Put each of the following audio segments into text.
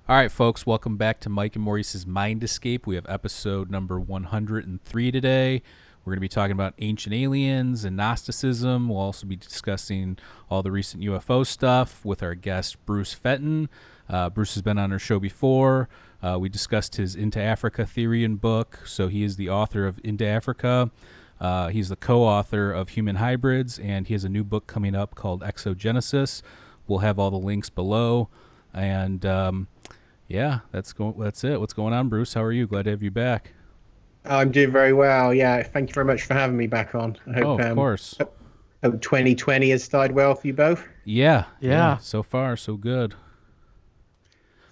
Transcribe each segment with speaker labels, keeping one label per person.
Speaker 1: All right, folks, welcome back to Mike and Maurice's Mind Escape. We have episode number 103 today. We're going to be talking about ancient aliens and Gnosticism. We'll also be discussing all the recent UFO stuff with our guest, Bruce Fenton. Bruce has been on our show before. We discussed his Into Africa theory and book. So he is the author of Into Africa. He's the co-author of Human Hybrids, and he has a new book coming up called Exogenesis. We'll have all the links below. And yeah, that's it. What's going on, Bruce? How are you? Glad to have you back.
Speaker 2: I'm doing very well. Yeah, thank you very much for having me back on. I hope,
Speaker 1: of course.
Speaker 2: Hope 2020 has started well for you both.
Speaker 1: Yeah. So far, so good.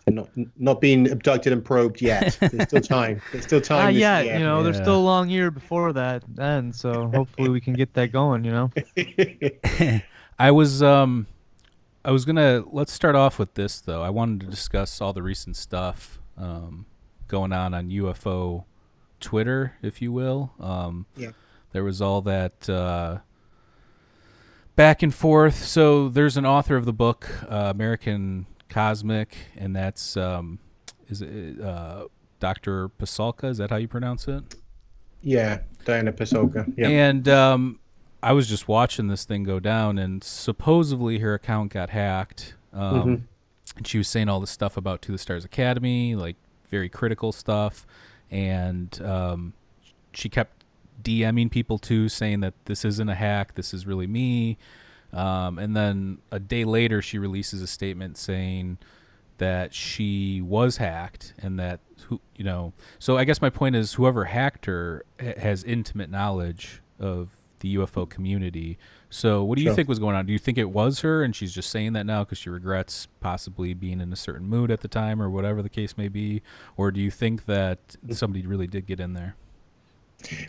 Speaker 2: And not being abducted and probed yet. There's still time. There's still time.
Speaker 3: Yeah,
Speaker 2: year.
Speaker 3: there's still a long year before that ends, so hopefully we can get that going.
Speaker 1: Let's start off with this, though. I wanted to discuss all the recent stuff going on UFO Twitter, if you will. There was all that back and forth. So there's an author of the book, American Cosmic, and that's is it Dr. Pasulka? Is that how you pronounce it?
Speaker 2: Yeah, Diana Pasulka. Yeah.
Speaker 1: And I was just watching this thing go down, and supposedly her account got hacked. And she was saying all this stuff about To the Stars Academy, like very critical stuff. And she kept DMing people too, saying that this isn't a hack, this is really me. And then a day later, she releases a statement saying that she was hacked, and that So I guess my point is, whoever hacked her has intimate knowledge of the UFO community. So what do you think was going on? Do you think it was her and she's just saying that now because she regrets possibly being in a certain mood at the time, or whatever the case may be? Or do you think that somebody really did get in there?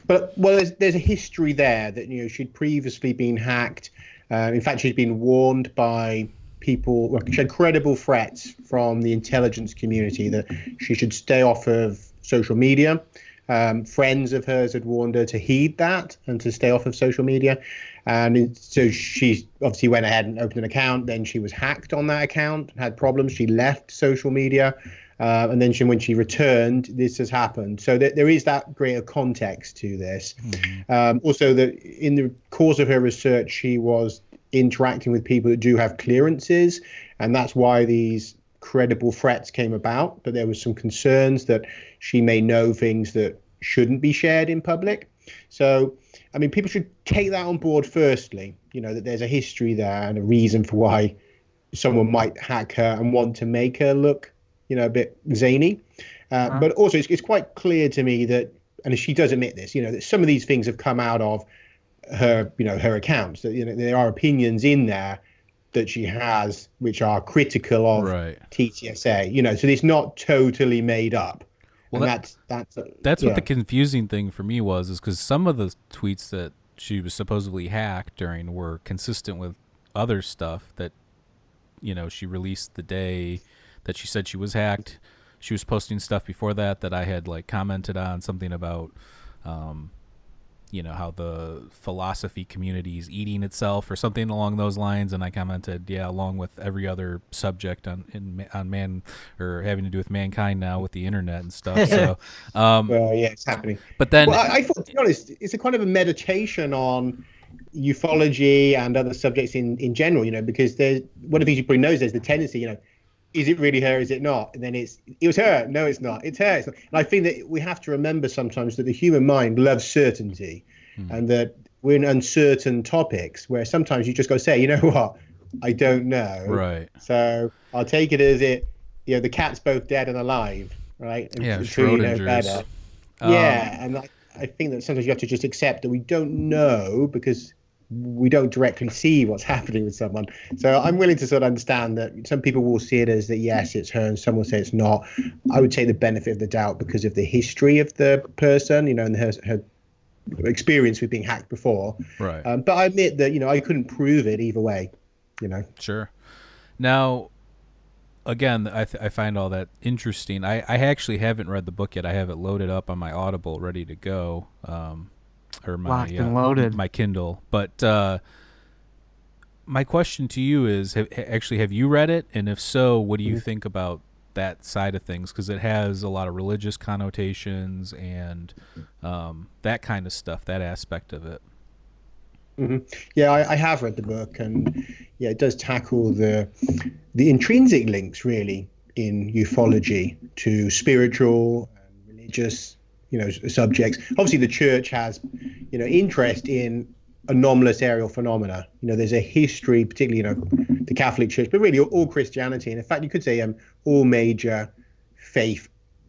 Speaker 2: Well, there's a history there that she'd previously been hacked. In fact, she'd been warned by people. Well, she had credible threats from the intelligence community that she should stay off of social media. Friends of hers had warned her to heed that and to stay off of social media. And so she obviously went ahead and opened an account. Then she was hacked on that account, had problems. She left social media. And then when she returned, this has happened. So there is that greater context to this. Also, that in the course of her research, she was interacting with people that do have clearances. And that's why these credible threats came about. But there was some concerns that she may know things that shouldn't be shared in public. So, I mean, people should take that on board firstly, that there's a history there and a reason for why someone might hack her and want to make her look a bit zany. But also it's quite clear to me that, and she does admit this, that some of these things have come out of her, her accounts, that, there are opinions in there that she has, which are critical of TTSA, so it's not totally made up.
Speaker 1: Well, that's what the confusing thing for me is because some of the tweets that she was supposedly hacked during were consistent with other stuff that, she released the day that she said she was hacked. She was posting stuff before that I had commented on, something about, how the philosophy community is eating itself or something along those lines. And I commented, along with every other subject on man, or having to do with mankind now with the internet and stuff. So,
Speaker 2: it's happening.
Speaker 1: But then
Speaker 2: I thought, to be honest, it's a kind of a meditation on ufology and other subjects in general, because there's one of the things you probably knows, there's the tendency, is it really her? Is it not? And then it was her. No, it's not. It's her. It's not. And I think that we have to remember sometimes that the human mind loves certainty, and that we're in uncertain topics where sometimes you just got to say, you know what, I don't know.
Speaker 1: Right.
Speaker 2: So I'll take it as the cat's both dead and alive, right?
Speaker 1: Until you know better.
Speaker 2: And I think that sometimes you have to just accept that we don't know because we don't directly see what's happening with someone. So I'm willing to sort of understand that some people will see it as that, yes, it's her, and some will say it's not. I would take the benefit of the doubt because of the history of the person, and her experience with being hacked before.
Speaker 1: Right.
Speaker 2: But I admit that, I couldn't prove it either way,
Speaker 1: Sure. Now, again, I find all that interesting. I actually haven't read the book yet. I have it loaded up on my Audible, ready to go. Or my
Speaker 3: loaded.
Speaker 1: My Kindle. But my question to you is, have you read it? And if so, what do you think about that side of things, because it has a lot of religious connotations and that kind of stuff, that aspect of it.
Speaker 2: Hmm. Yeah, I have read the book, and yeah, it does tackle the intrinsic links really in ufology to spiritual and religious, subjects. Obviously, the church has, interest in anomalous aerial phenomena. There's a history, particularly, the Catholic Church, but really all Christianity, and in fact, you could say all major faith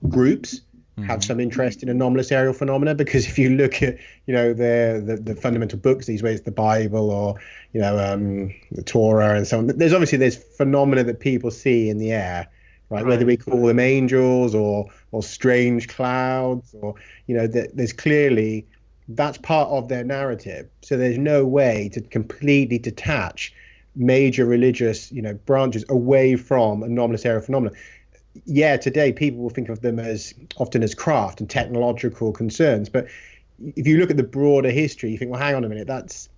Speaker 2: groups have some interest in anomalous aerial phenomena, because if you look at the fundamental books these ways, the Bible or the Torah and so on, there's phenomena that people see in the air, right? Whether we call them angels or strange clouds, or there's clearly, that's part of their narrative. So there's no way to completely detach major religious branches away from anomalous aerial phenomena. Yeah, today people will think of them as often as craft and technological concerns, but if you look at the broader history, you think, well, hang on a minute, that's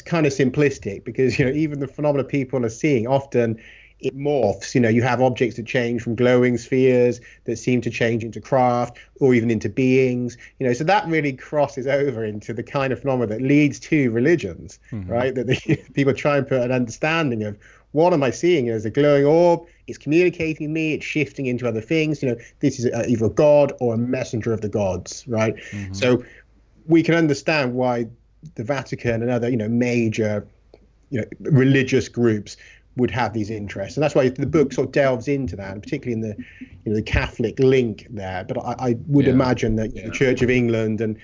Speaker 2: kind of simplistic, because even the phenomena people are seeing, often it morphs. You have objects that change from glowing spheres that seem to change into craft or even into beings. So that really crosses over into the kind of phenomena that leads to religions, right? That people try and put an understanding of, what am I seeing as a glowing orb? It's communicating with me. It's shifting into other things. This is either a god or a messenger of the gods, right? So we can understand why the Vatican and other, major, religious groups would have these interests, and that's why the book sort of delves into that, and particularly in the Catholic link there. But I would imagine that the Church of England and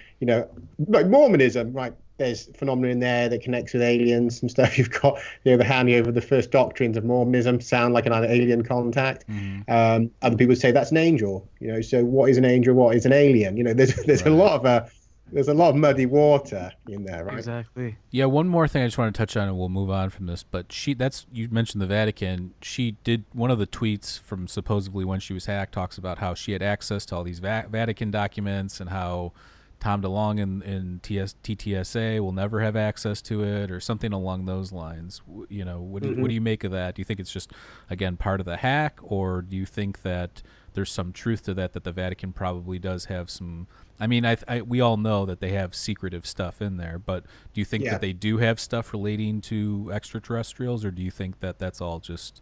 Speaker 2: like Mormonism, right? There's phenomena in there that connects with aliens and stuff. You've got the handing over the first doctrines of Mormonism sound like an alien contact. Other people say that's an angel. So what is an angel? What is an alien? There's a lot of muddy water in there, right?
Speaker 3: Exactly.
Speaker 1: Yeah, one more thing I just want to touch on, and we'll move on from this. But you mentioned the Vatican. She did one of the tweets from supposedly when she was hacked, talks about how she had access to all these Vatican documents, and how Tom DeLonge in TTSA will never have access to it, or something along those lines. What do you make of that? Do you think it's just, again, part of the hack, or do you think that there's some truth to that the Vatican probably does have some? I mean, we all know that they have secretive stuff in there, but do you think that they do have stuff relating to extraterrestrials, or do you think that that's all just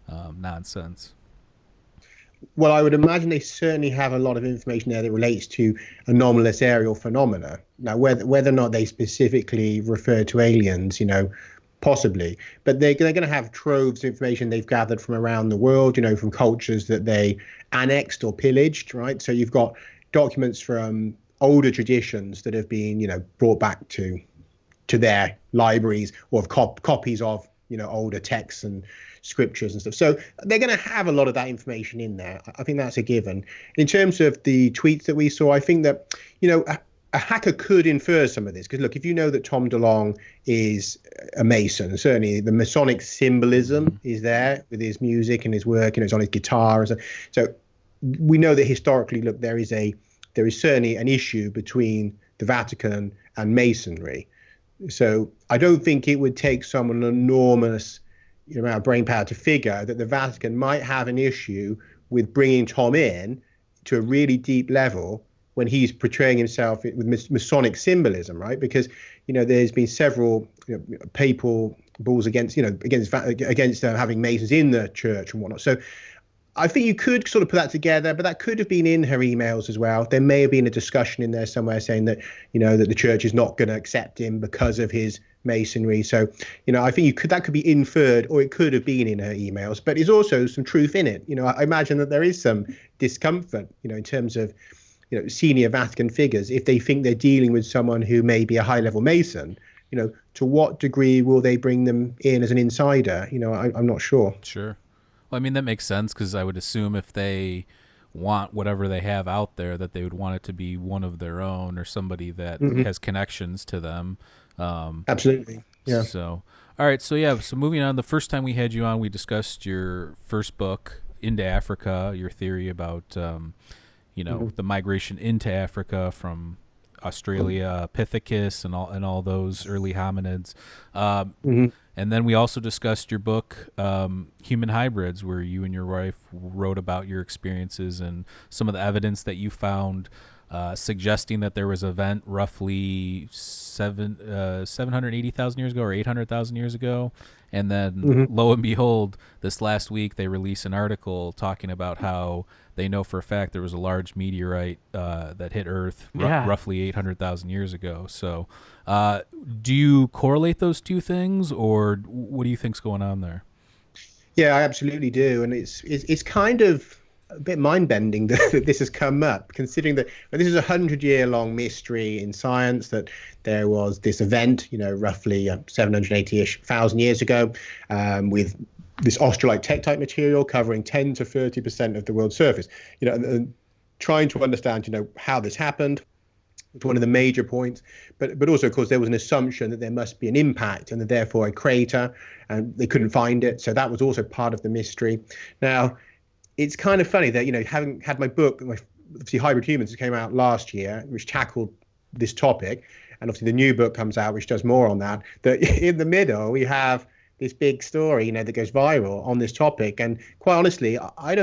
Speaker 1: nonsense?
Speaker 2: Well, I would imagine they certainly have a lot of information there that relates to anomalous aerial phenomena. Now, whether or not they specifically refer to aliens, possibly, but they're going to have troves of information they've gathered from around the world, from cultures that they annexed or pillaged, right? So you've got documents from older traditions that have been, brought back to their libraries, or of copies of, older texts and scriptures and stuff. So they're going to have a lot of that information in there. I think that's a given. In terms of the tweets that we saw, I think that, a hacker could infer some of this, because look, if you know that Tom DeLonge is a Mason, certainly the Masonic symbolism is there with his music and his work, it's on his guitar and so we know that historically, look, there is certainly an issue between the Vatican and Masonry. So I don't think it would take someone an enormous amount of brain power to figure that the Vatican might have an issue with bringing Tom in to a really deep level when he's portraying himself with Masonic symbolism, right? Because there's been several papal bulls against having Masons in the church and whatnot. So I think you could sort of put that together, but that could have been in her emails as well. There may have been a discussion in there somewhere saying that, that the church is not going to accept him because of his Masonry. So, I think that could be inferred, or it could have been in her emails, but there's also some truth in it. I imagine that there is some discomfort, in terms of, senior Vatican figures, if they think they're dealing with someone who may be a high-level Mason, to what degree will they bring them in as an insider? I'm not sure.
Speaker 1: Sure. Well, I mean, that makes sense, because I would assume if they want whatever they have out there, that they would want it to be one of their own, or somebody that has connections to them.
Speaker 2: Absolutely. Yeah.
Speaker 1: So, all right. So moving on, the first time we had you on, we discussed your first book, Into Africa, your theory about, the migration into Africa from Australopithecus and all those early hominids.
Speaker 2: Mhm.
Speaker 1: And then we also discussed your book, Human Hybrids, where you and your wife wrote about your experiences and some of the evidence that you found, suggesting that there was an event roughly 780,000 years ago or 800,000 years ago. And then, lo and behold, this last week they released an article talking about how they know for a fact there was a large meteorite that hit Earth roughly 800,000 years ago. So do you correlate those two things, or what do you think's going on there?
Speaker 2: Yeah, I absolutely do, and it's kind of a bit mind-bending that this has come up, considering that this is a 100-year-long mystery in science, that there was this event, roughly 780-ish thousand years ago, with this australite tektite material covering 10 to 30% of the world's surface. And trying to understand, how this happened. It's one of the major points, but also, of course, there was an assumption that there must be an impact and that therefore a crater, and they couldn't find it. So that was also part of the mystery. Now, it's kind of funny that, having had my book, obviously Hybrid Humans came out last year, which tackled this topic, and obviously the new book comes out, which does more on that, that in the middle we have this big story, that goes viral on this topic. And quite honestly, I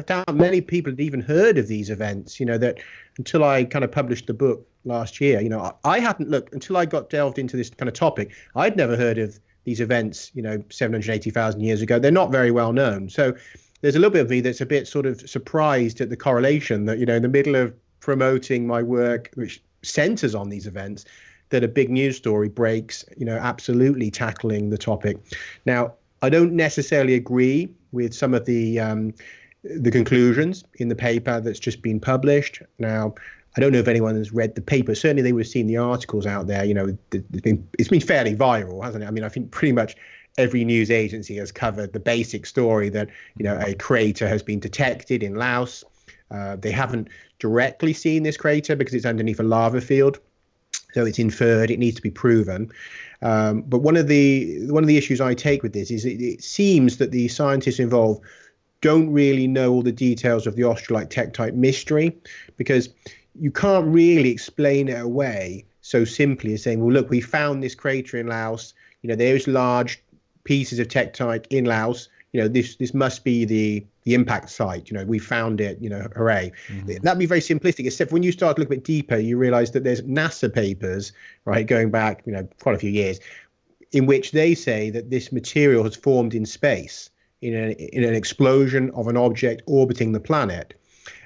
Speaker 2: doubt many people had even heard of these events, that until I kind of published the book last year, I hadn't looked until I got delved into this kind of topic. I'd never heard of these events, 780,000 years ago. They're not very well known. So there's a little bit of me that's a bit sort of surprised at the correlation that, in the middle of promoting my work, which centers on these events, that a big news story breaks, absolutely tackling the topic. Now, I don't necessarily agree with some of the conclusions in the paper that's just been published. Now, I don't know if anyone has read the paper. Certainly they would have seen the articles out there. It's been fairly viral, hasn't it? I mean, I think pretty much every news agency has covered the basic story that, a crater has been detected in Laos. They haven't directly seen this crater because it's underneath a lava field. So it's inferred, it needs to be proven. But one of the issues I take with this is it seems that the scientists involved don't really know all the details of the australite tektite mystery, because you can't really explain it away so simply as saying, well, look, we found this crater in Laos. There's large pieces of tektite in Laos. This must be the impact site. We found it. Hooray! That'd be very simplistic. Except when you start to look a bit deeper, you realise that there's NASA papers, right, going back, quite a few years, in which they say that this material has formed in space in an explosion of an object orbiting the planet.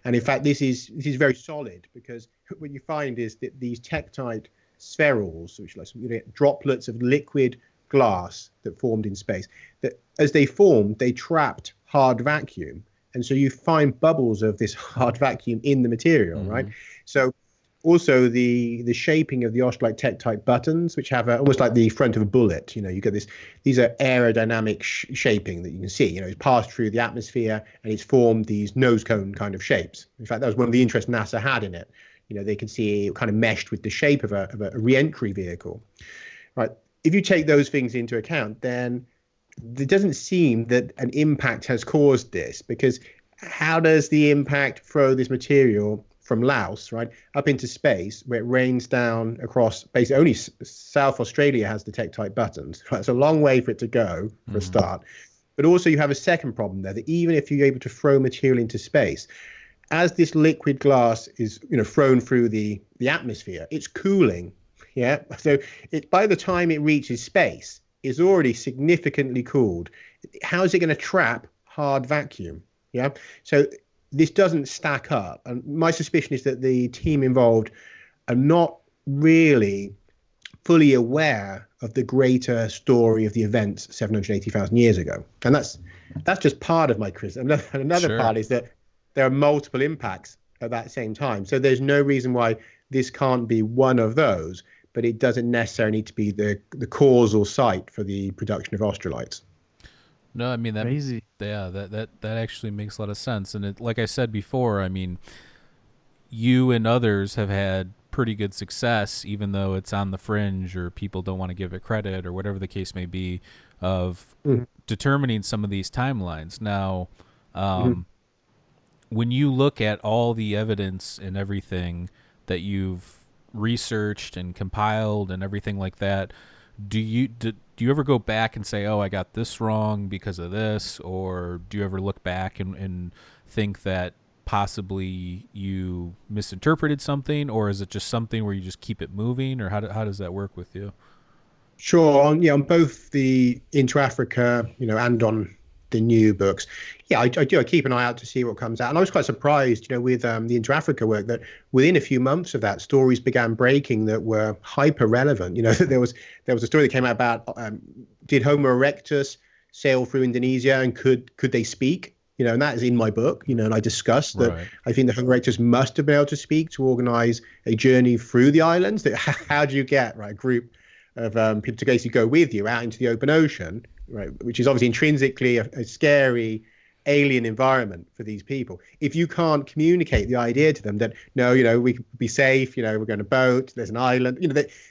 Speaker 2: And in fact, this is very solid, because what you find is that these tektite spherules, which are like droplets of liquid glass that formed in space, that as they formed, they trapped hard vacuum. And so you find bubbles of this hard vacuum in the material, right? So also the shaping of the australite tektite buttons, which have almost like the front of a bullet, you get these are aerodynamic shaping that you can see, it's passed through the atmosphere and it's formed these nose cone kind of shapes. In fact, that was one of the interests NASA had in it. They could see it kind of meshed with the shape of a re-entry vehicle, right? If you take those things into account, then it doesn't seem that an impact has caused this, because how does the impact throw this material from Laos, right, up into space, where it rains down across basically only South Australia has the tektite buttons, right? It's a long way for it to go for a start. But also you have a second problem there, that even if you're able to throw material into space, as this liquid glass is thrown through the atmosphere, it's cooling. Yeah, so by the time it reaches space, it's already significantly cooled. How is it going to trap hard vacuum? Yeah, so this doesn't stack up. And my suspicion is that the team involved are not really fully aware of the greater story of the events 780,000 years ago. And that's just part of my criticism. Another part is that there are multiple impacts at that same time. So there's no reason why this can't be one of those, but it doesn't necessarily need to be the causal site for the production of australites.
Speaker 1: No, I mean, that
Speaker 3: Crazy.
Speaker 1: Yeah, that actually makes a lot of sense. And it, like I said before, I mean, you and others have had pretty good success, even though it's on the fringe or people don't want to give it credit or whatever the case may be, of determining some of these timelines. Now, when you look at all the evidence and everything that you've researched and compiled and everything like that, do you ever go back and say, oh, I got this wrong because of this? Or do you ever look back and think that possibly you misinterpreted something? Or is it just something where you just keep it moving? Or how does that work with you?
Speaker 2: Sure, on both the Into Africa, and on the new books. Yeah, I do. I keep an eye out to see what comes out. And I was quite surprised, with the Into Africa work, that within a few months of that, stories began breaking that were hyper relevant. There was a story that came out about did Homo erectus sail through Indonesia, and could they speak? And that is in my book, and I discussed that. Right. I think the Homo erectus must have been able to speak to organize a journey through the islands. That how do you get a group of people to basically go with you out into the open ocean, right? Which is obviously intrinsically a scary alien environment for these people. If you can't communicate the idea to them that, no, we can be safe, we're going to boat, there's an island,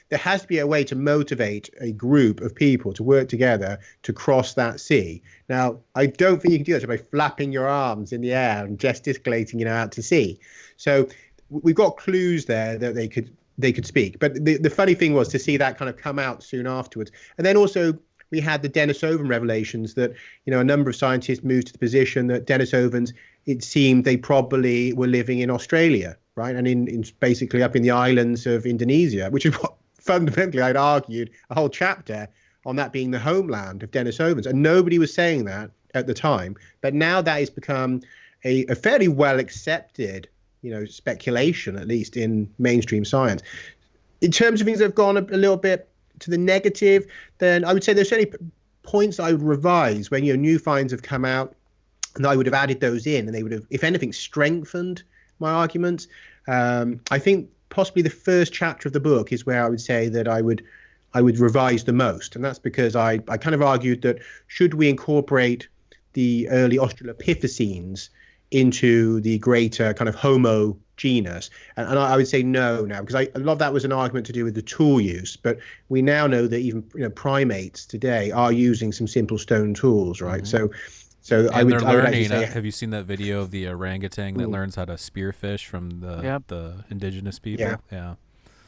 Speaker 2: there has to be a way to motivate a group of people to work together to cross that sea. Now, I don't think you can do that by flapping your arms in the air and gesticulating, out to sea. So we've got clues there that they could speak. But the funny thing was to see that kind of come out soon afterwards. And then also we had the Denisovan Revelations that, a number of scientists moved to the position that Denisovans, it seemed they probably were living in Australia, right? And in basically up in the islands of Indonesia, which is what fundamentally I'd argued a whole chapter on that being the homeland of Denisovans. And nobody was saying that at the time. But now that has become a fairly well accepted speculation, at least in mainstream science. In terms of things that have gone a little bit to the negative, then I would say there's certainly points I would revise when new finds have come out, and I would have added those in, and they would have, if anything, strengthened my arguments. I think possibly the first chapter of the book is where I would say that I would revise the most, and that's because I kind of argued that should we incorporate the early Australopithecines into the greater kind of Homo genus, and I would say no now, because a lot of that was an argument to do with the tool use, but we now know that even primates today are using some simple stone tools, right? Mm-hmm. So
Speaker 1: and I would learning. Say, have you seen that video of the orangutan that learns how to spearfish from the indigenous people?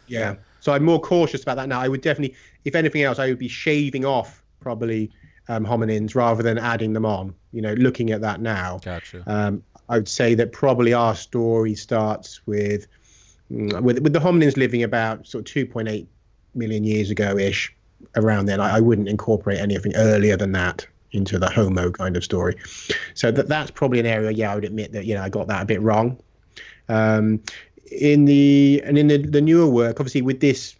Speaker 2: Yeah. So I'm more cautious about that now. I would definitely, if anything else, I would be shaving off probably hominins rather than adding them on. Looking at that now.
Speaker 1: Gotcha.
Speaker 2: I would say that probably our story starts with the hominins living about sort of 2.8 million years ago-ish, around then. I wouldn't incorporate anything earlier than that into the Homo kind of story. So that's probably an area, I would admit that, I got that a bit wrong. In the newer work, obviously with this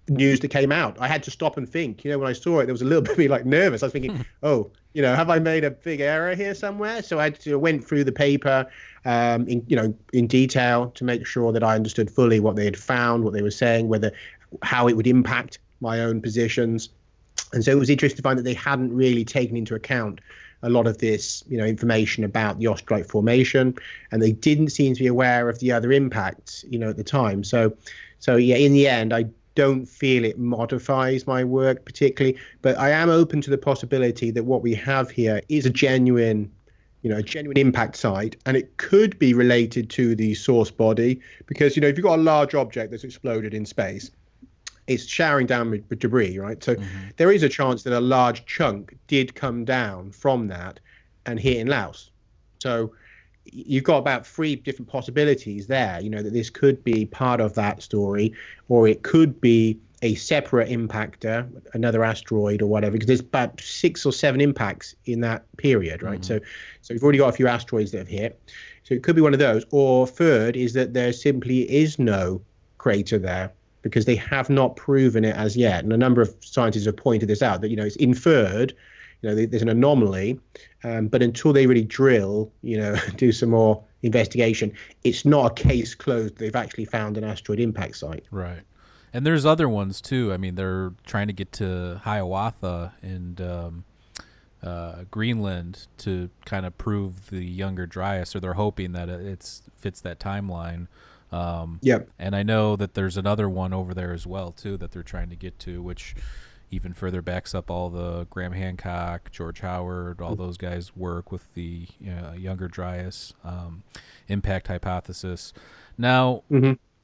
Speaker 2: news that came out, I had to stop and think. When I saw it, there was a little bit of me nervous. I was thinking, have I made a big error here somewhere? So I went through the paper in detail to make sure that I understood fully what they had found, what they were saying, how it would impact my own positions. And so it was interesting to find that they hadn't really taken into account a lot of this, information about the australite formation, and they didn't seem to be aware of the other impacts, at the time. So in the end, I don't feel it modifies my work particularly, but I am open to the possibility that what we have here is a genuine impact site, and it could be related to the source body, because if you've got a large object that's exploded in space, it's showering down with debris, right? So there is a chance that a large chunk did come down from that and hit in Laos. So you've got about 3 different possibilities there, that this could be part of that story, or it could be a separate impactor, another asteroid or whatever, because there's about 6 or 7 impacts in that period, right? So we've already got a few asteroids that have hit. So it could be one of those. Or third is that there simply is no crater there, because they have not proven it as yet. And a number of scientists have pointed this out, that, it's inferred, there's an anomaly, but until they really drill, do some more investigation, it's not a case closed. They've actually found an asteroid impact site.
Speaker 1: Right. And there's other ones too. I mean, they're trying to get to Hiawatha and Greenland to kind of prove the Younger Dryas, or they're hoping that it fits that timeline. And I know that there's another one over there as well too that they're trying to get to, which even further backs up all the Graham Hancock, George Howard, all those guys work with the Younger Dryas impact hypothesis. Now,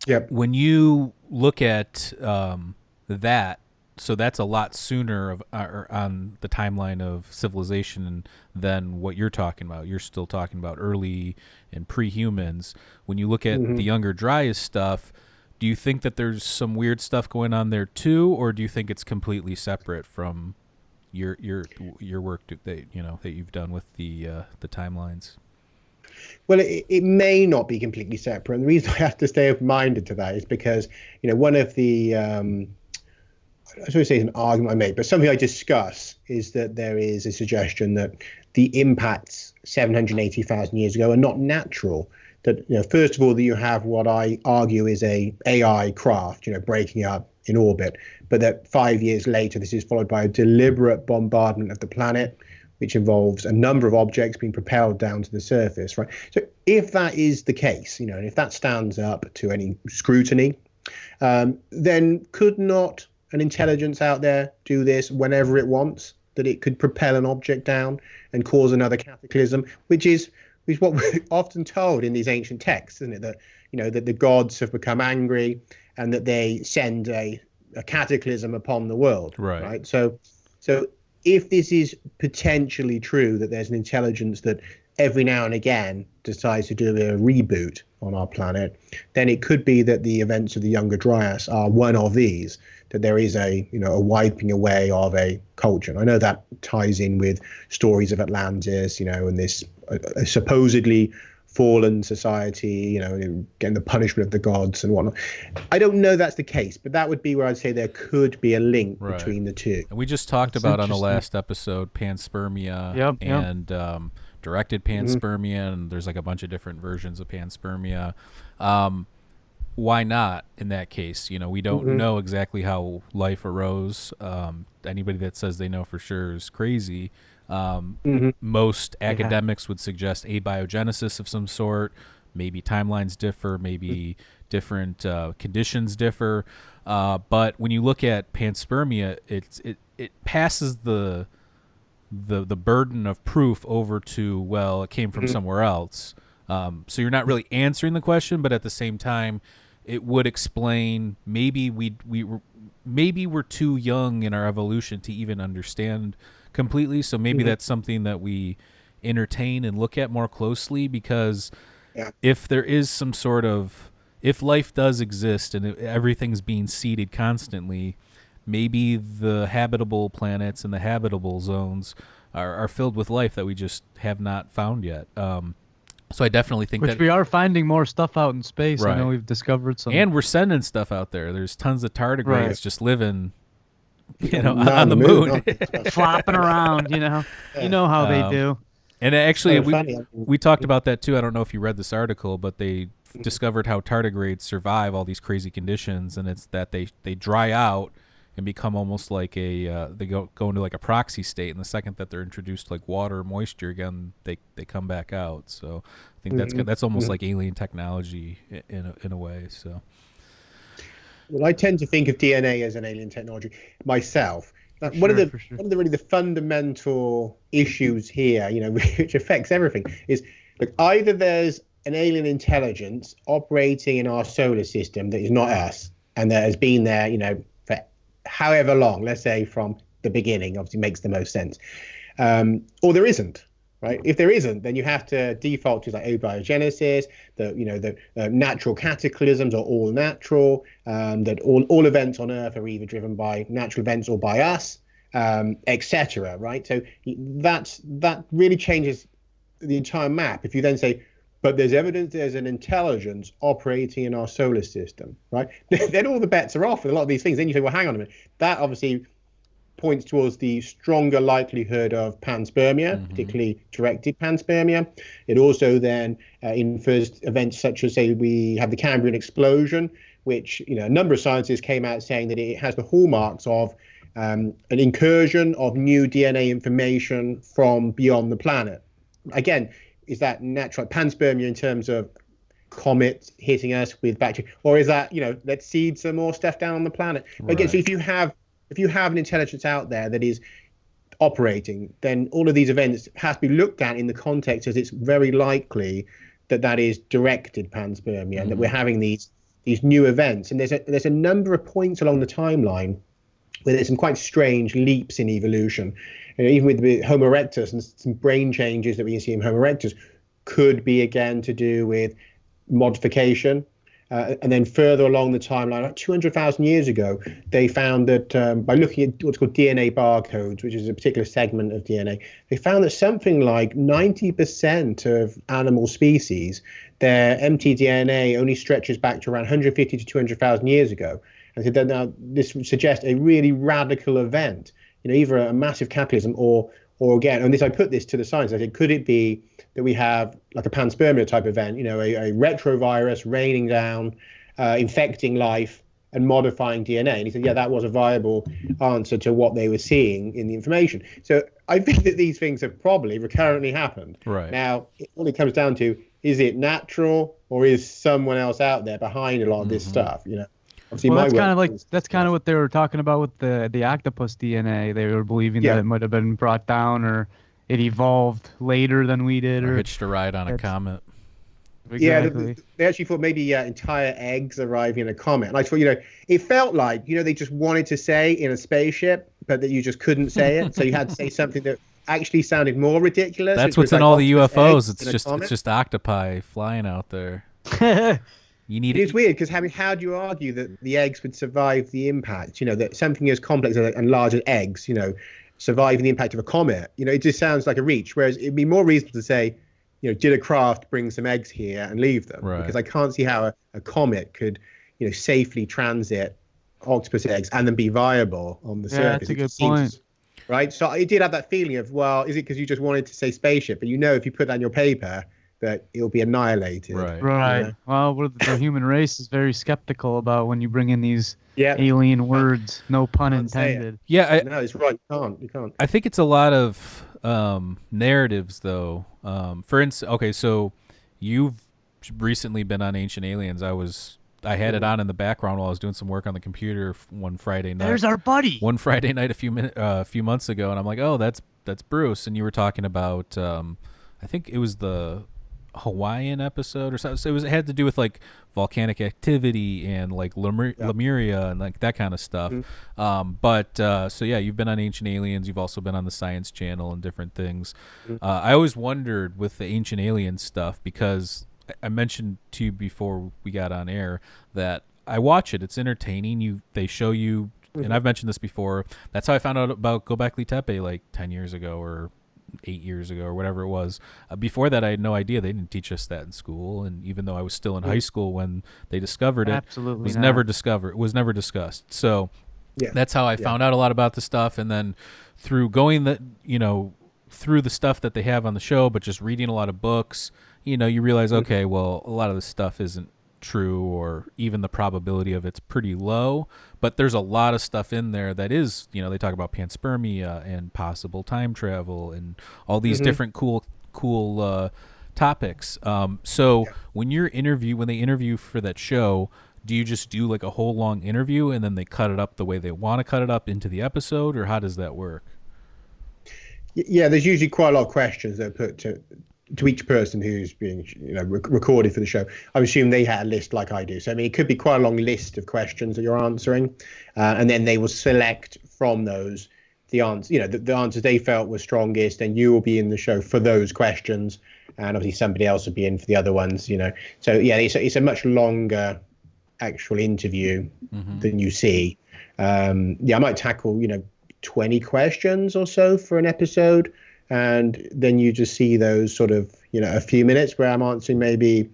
Speaker 2: Yep.
Speaker 1: When you look at that, so that's a lot sooner on the timeline of civilization than what you're talking about. You're still talking about early and pre-humans. When you look at the Younger Dryas stuff, do you think that there's some weird stuff going on there too, or do you think it's completely separate from your work that you've done with the timelines?
Speaker 2: Well, it may not be completely separate. And the reason I have to stay open-minded to that is because, one of the, I suppose it's an argument I make, but something I discuss is that there is a suggestion that the impacts 780,000 years ago are not natural. That, first of all, that you have what I argue is a AI craft, breaking up in orbit, but that 5 years later, this is followed by a deliberate bombardment of the planet, which involves a number of objects being propelled down to the surface, right? So if that is the case, and if that stands up to any scrutiny, then could not an intelligence out there do this whenever it wants, that it could propel an object down and cause another cataclysm, which is what we're often told in these ancient texts, isn't it? That, that the gods have become angry and that they send a cataclysm upon the world, right? So if this is potentially true, that there's an intelligence that every now and again decides to do a reboot on our planet, then it could be that the events of the Younger Dryas are one of these, that there is a wiping away of a culture. And I know that ties in with stories of Atlantis, and this supposedly fallen society, getting the punishment of the gods and whatnot. I don't know that's the case, but that would be where I'd say there could be a link between the two.
Speaker 1: And we just talked about on the last episode panspermia and directed panspermia, and there's like a bunch of different versions of panspermia. Why not in that case? We don't know exactly how life arose. Anybody that says they know for sure is crazy. Most academics would suggest abiogenesis of some sort. Maybe timelines differ, maybe different conditions differ. But when you look at panspermia, it passes the burden of proof over to, it came from somewhere else. So you're not really answering the question, but at the same time, it would explain maybe we're too young in our evolution to even understand completely. So maybe that's something that we entertain and look at more closely, because if there is some sort of, if life does exist and everything's being seeded constantly, maybe the habitable planets and the habitable zones are filled with life that we just have not found yet. So I definitely think
Speaker 3: we are finding more stuff out in space.
Speaker 1: Right.
Speaker 3: I know we've discovered some.
Speaker 1: And we're sending stuff out there. There's tons of tardigrades just living, on the moon.
Speaker 3: Flopping around, You know how they do.
Speaker 1: And actually, we talked about that too. I don't know if you read this article, but they discovered how tardigrades survive all these crazy conditions, and it's that they dry out and become almost like they go into like a proxy state, and the second that they're introduced to like water or moisture again, they come back out. So I think that's almost like alien technology in a way. So
Speaker 2: well, I tend to think of DNA as an alien technology myself. One of the really the fundamental issues here, which affects everything, is look, either there's an alien intelligence operating in our solar system that is not us and that has been there, for however long, let's say from the beginning, obviously makes the most sense, or there isn't, right? If there isn't, then you have to default to like abiogenesis, the natural cataclysms are all natural, that all events on Earth are either driven by natural events or by us, etc. Right? So that really changes the entire map. If you then say, but there's evidence there's an intelligence operating in our solar system, right? Then all the bets are off with a lot of these things. Then you say, well, hang on a minute. That obviously points towards the stronger likelihood of panspermia, particularly directed panspermia. It also then infers events such as, say, we have the Cambrian Explosion, which a number of scientists came out saying that it has the hallmarks of an incursion of new DNA information from beyond the planet. Again, is that natural panspermia in terms of comets hitting us with bacteria, or is that let's seed some more stuff down on the planet? Right. Again, so if you have an intelligence out there that is operating, then all of these events have to be looked at in the context as it's very likely that is directed panspermia, and that we're having these these new events. And there's a number of points along the timeline where there's some quite strange leaps in evolution. Even with Homo erectus and some brain changes that we can see in Homo erectus could be again to do with modification. And then further along the timeline, like 200,000 years ago, they found that by looking at what's called DNA barcodes, which is a particular segment of DNA, they found that something like 90% of animal species, their mtDNA only stretches back to around 150 to 200,000 years ago. And so that now this would suggest a really radical event, either a massive cataclysm or again, and I put this to the science. I said, could it be that we have like a panspermia type event, a retrovirus raining down, infecting life and modifying DNA? And he said, yeah, that was a viable answer to what they were seeing in the information. So I think that these things have probably recurrently happened.
Speaker 1: Right.
Speaker 2: Now, all it comes down to, is it natural or is someone else out there behind a lot of this stuff, Obviously,
Speaker 3: well, that's kind of what they were talking about with the octopus DNA. They were believing that it might have been brought down or it evolved later than we did,
Speaker 1: or hitched a ride on a comet.
Speaker 2: Exactly. Yeah, they actually thought maybe entire eggs arriving in a comet. And I thought, it felt like, they just wanted to say in a spaceship, but that you just couldn't say it. So you had to say something that actually sounded more ridiculous.
Speaker 1: That's what's in all the UFOs. It's just octopi flying out there.
Speaker 2: It's weird because how do you argue that the eggs would survive the impact? That something as complex and large as eggs, surviving the impact of a comet. It just sounds like a reach. Whereas it'd be more reasonable to say, did a craft bring some eggs here and leave them?
Speaker 1: Right.
Speaker 2: Because I can't see how a comet could, safely transit octopus eggs and then be viable on the surface.
Speaker 3: That's a good point.
Speaker 2: Right. So it did have that feeling of, well, is it because you just wanted to say spaceship? But if you put that on your paper, that it'll be annihilated.
Speaker 3: Right. Well, the human race is very skeptical about when you bring in these alien words. No pun intended.
Speaker 2: Yeah. No, it's right. You can't.
Speaker 1: I think it's a lot of narratives, though. For instance, okay, so you've recently been on Ancient Aliens. I had it on in the background while I was doing some work on the computer one Friday night.
Speaker 3: There's our buddy.
Speaker 1: One Friday night a few months ago, and I'm like, oh, that's Bruce, and you were talking about I think it was the Hawaiian episode or something. So it had to do with like volcanic activity and like Lemuria and like that kind of stuff. So yeah, you've been on Ancient Aliens. You've also been on the Science Channel and different things. I always wondered with the Ancient Aliens stuff, because I mentioned to you before we got on air that I watch it. It's entertaining. They show you, and I've mentioned this before. That's how I found out about Göbekli Tepe like 10 years ago or 8 years ago or whatever it was. Before that, I had no idea. They didn't teach us that in school, and even though I was still in high school when they discovered it,
Speaker 3: absolutely
Speaker 1: was never discussed. So that's how I found out a lot about the stuff. And then through going through the stuff that they have on the show, but just reading a lot of books, you realize, okay, well, a lot of this stuff isn't true, or even the probability of it's pretty low, but there's a lot of stuff in there that is, they talk about panspermia and possible time travel and all these different cool topics. So when they interview for that show, do you just do like a whole long interview and then they cut it up the way they want to cut it up into the episode, or how does that work?
Speaker 2: Yeah, there's usually quite a lot of questions that are put to each person who's being recorded for the show. I assume they had a list like I do. So, I mean, it could be quite a long list of questions that you're answering. And then they will select from those the answer, the answers they felt were strongest, and you will be in the show for those questions. And obviously somebody else will be in for the other ones, So, yeah, it's a much longer actual interview than you see. I might tackle, 20 questions or so for an episode. And then you just see those sort of, a few minutes where I'm answering maybe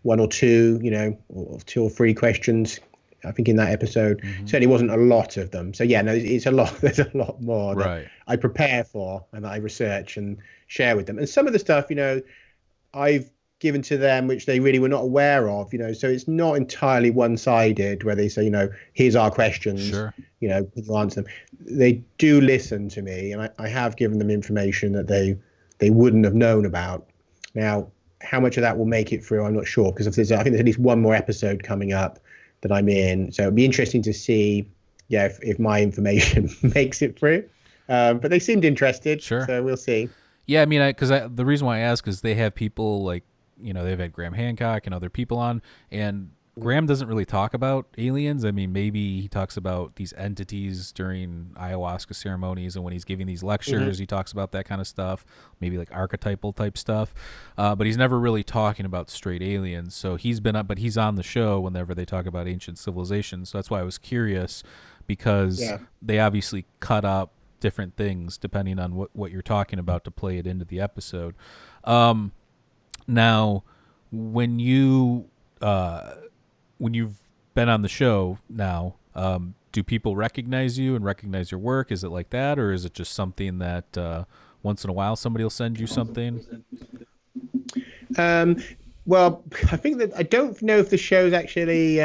Speaker 2: one or two, or two or three questions, I think, in that episode. Certainly wasn't a lot of them. So, yeah, no, it's a lot. There's a lot more that I prepare for and that I research and share with them. And some of the stuff, I've given to them, which they really were not aware of, so it's not entirely one-sided where they say, here's our questions,
Speaker 1: sure.
Speaker 2: You answer them. They do listen to me, and I have given them information that they wouldn't have known about. Now, how much of that will make it through, I'm not sure, because I think there's at least one more episode coming up that I'm in, so it'd be interesting to see, if my information makes it through. But they seemed interested,
Speaker 1: sure.
Speaker 2: So we'll see.
Speaker 1: Yeah, I mean, because the reason why I ask is they have people like, they've had Graham Hancock and other people on, and Graham doesn't really talk about aliens. I mean, maybe he talks about these entities during ayahuasca ceremonies, and when he's giving these lectures, he talks about that kind of stuff, maybe like archetypal type stuff. But he's never really talking about straight aliens. So he's been up, but he's on the show whenever they talk about ancient civilizations. So that's why I was curious, because they obviously cut up different things depending on what you're talking about to play it into the episode. Now, when you've been on the show now, do people recognize you and recognize your work? Is it like that, or is it just something that once in a while somebody will send you something?
Speaker 2: Well, I think that I don't know if the show's actually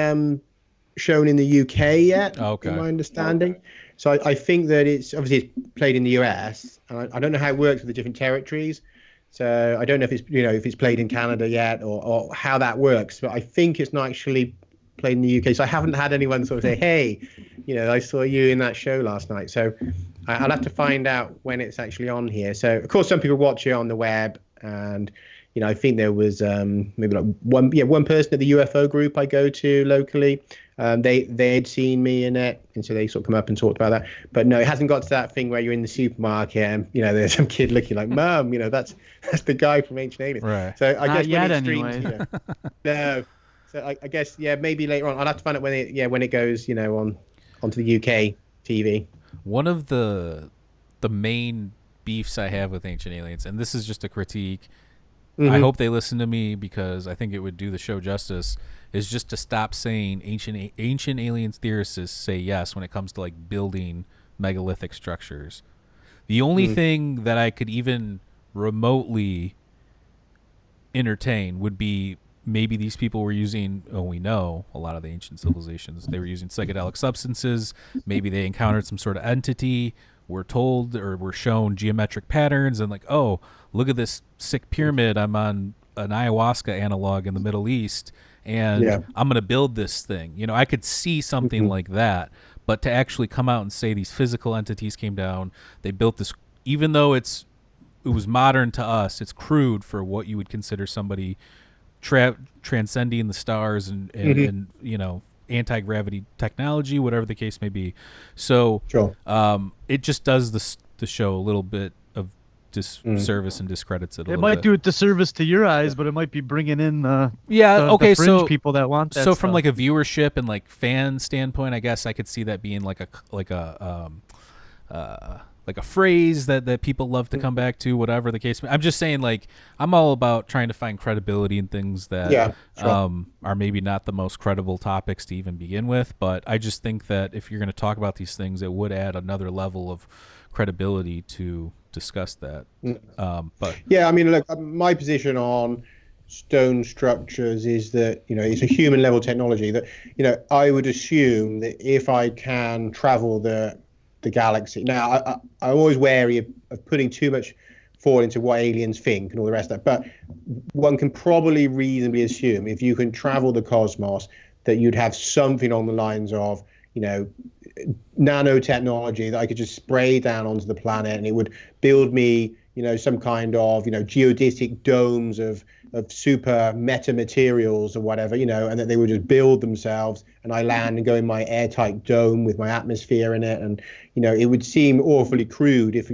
Speaker 2: shown in the UK yet.
Speaker 1: Okay.
Speaker 2: In my understanding. So I think that it's obviously it's played in the US, and I don't know how it works with the different territories. So I don't know if it's played in Canada yet or how that works. But I think it's not actually played in the UK. So I haven't had anyone sort of say, "Hey, I saw you in that show last night." So I'll have to find out when it's actually on here. So of course, some people watch it on the web, and I think there was maybe like one person at the UFO group I go to locally. They'd seen me in it, and so they sort of come up and talked about that. But no, it hasn't got to that thing where you're in the supermarket and there's some kid looking like, "Mum, that's the guy from Ancient Aliens."
Speaker 1: Right.
Speaker 2: So I guess
Speaker 3: yet,
Speaker 2: when it streams,
Speaker 3: anyways.
Speaker 2: no. So I guess maybe later on. I'll have to find out when it goes onto the UK TV.
Speaker 1: One of the main beefs I have with Ancient Aliens, and this is just a critique. I hope they listen to me because I think it would do the show justice, is just to stop saying ancient aliens theorists say yes when it comes to like building megalithic structures. The only thing that I could even remotely entertain would be maybe these people were using, we know a lot of the ancient civilizations, they were using psychedelic substances. Maybe they encountered some sort of entity. We're told or we're shown geometric patterns and like, oh, look at this sick pyramid. I'm on an ayahuasca analog in the Middle East, and I'm going to build this thing. I could see something like that, but to actually come out and say these physical entities came down, they built this, even though it was modern to us, it's crude for what you would consider somebody transcending the stars and anti-gravity technology, whatever the case may be. So it just does the show a little bit of disservice and discredits it a little bit.
Speaker 3: It might do a disservice to your eyes, but it might be bringing in the fringe people that want that
Speaker 1: so
Speaker 3: stuff.
Speaker 1: from like a viewership and like fan standpoint, I guess I could see that being like a phrase that people love to come back to, whatever the case may be. I'm just saying, like, I'm all about trying to find credibility in things that are maybe not the most credible topics to even begin with. But I just think that if you're going to talk about these things, it would add another level of credibility to discuss that. But
Speaker 2: yeah, I mean, look, my position on stone structures is that it's a human level technology that I would assume that if I can travel the galaxy. Now, I'm always wary of putting too much forward into what aliens think and all the rest of that. But one can probably reasonably assume if you can travel the cosmos that you'd have something on the lines of, nanotechnology that I could just spray down onto the planet and it would build me, some kind of, geodesic domes of super meta materials or whatever, and that they would just build themselves and I land and go in my airtight dome with my atmosphere in it. And, it would seem awfully crude if,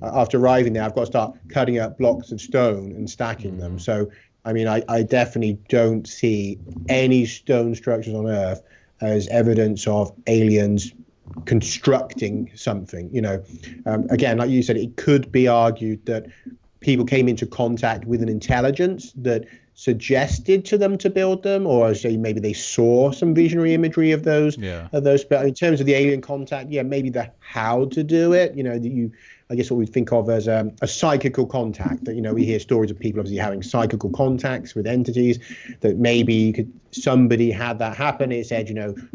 Speaker 2: after arriving there, I've got to start cutting up blocks of stone and stacking them. So, I mean, I definitely don't see any stone structures on Earth as evidence of aliens constructing something. Again, like you said, it could be argued that people came into contact with an intelligence that suggested to them to build them, or say maybe they saw some visionary imagery of those. But in terms of the alien contact, maybe the how to do it. I guess what we think of as a psychical contact. That we hear stories of people obviously having psychical contacts with entities. That maybe somebody had that happen. It said,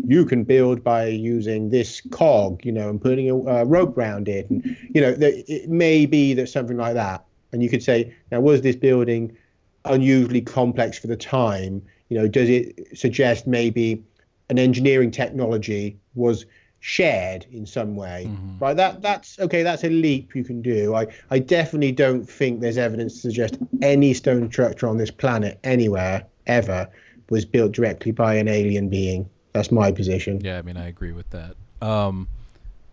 Speaker 2: you can build by using this cog, and putting a rope around it, and it may be that something like that. And you could say, now, was this building unusually complex for the time? Does it suggest maybe an engineering technology was shared in some way? Right? That's okay. That's a leap you can do. I definitely don't think there's evidence to suggest any stone structure on this planet anywhere ever was built directly by an alien being. That's my position.
Speaker 1: Yeah, I mean, I agree with that.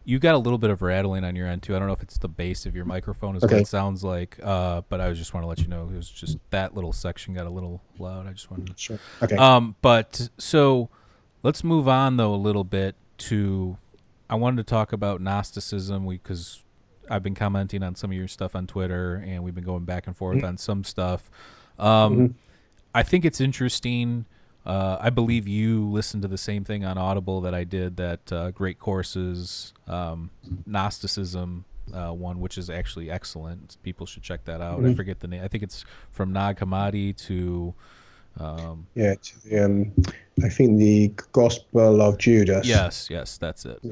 Speaker 1: You got a little bit of rattling on your end too. I don't know if it's the bass of your microphone is what it sounds like, but I just want to let you know it was just that little section got a little loud. I just wanted to.
Speaker 2: Sure. Okay.
Speaker 1: But so let's move on though a little bit to. I wanted to talk about Gnosticism because I've been commenting on some of your stuff on Twitter and we've been going back and forth on some stuff. I think it's interesting. I believe you listened to the same thing on Audible that I did, that Great Courses Gnosticism one, which is actually excellent. People should check that out. I forget the name. I think it's From Nag Hammadi to...
Speaker 2: I think the Gospel of Judas.
Speaker 1: Yes, that's it.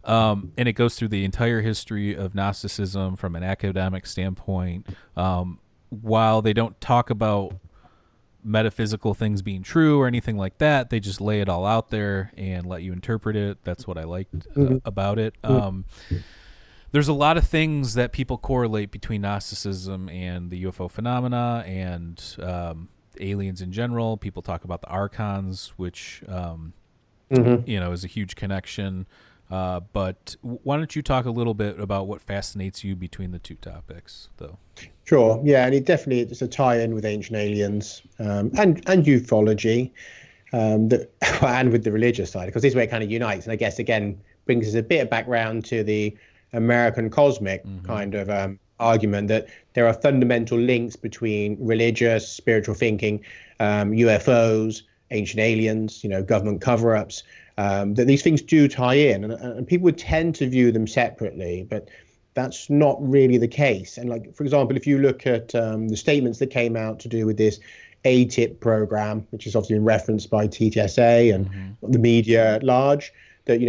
Speaker 1: And it goes through the entire history of Gnosticism from an academic standpoint. While they don't talk about metaphysical things being true or anything like that, they just lay it all out there and let you interpret it. That's what I liked about it. There's a lot of things that people correlate between Gnosticism and the UFO phenomena and aliens in general. People talk about the archons, which is a huge connection. But why don't you talk a little bit about what fascinates you between the two topics, though?
Speaker 2: Sure. Yeah, and it's a tie-in with ancient aliens and ufology, and with the religious side, because this is where it kind of unites. And I guess again brings us a bit of background to the American cosmic kind of argument that there are fundamental links between religious, spiritual thinking, UFOs, ancient aliens, government cover-ups. That these things do tie in, and people would tend to view them separately, but that's not really the case. And like, for example, if you look at the statements that came out to do with this ATIP program, which is obviously been referenced by TTSA and the media at large, that,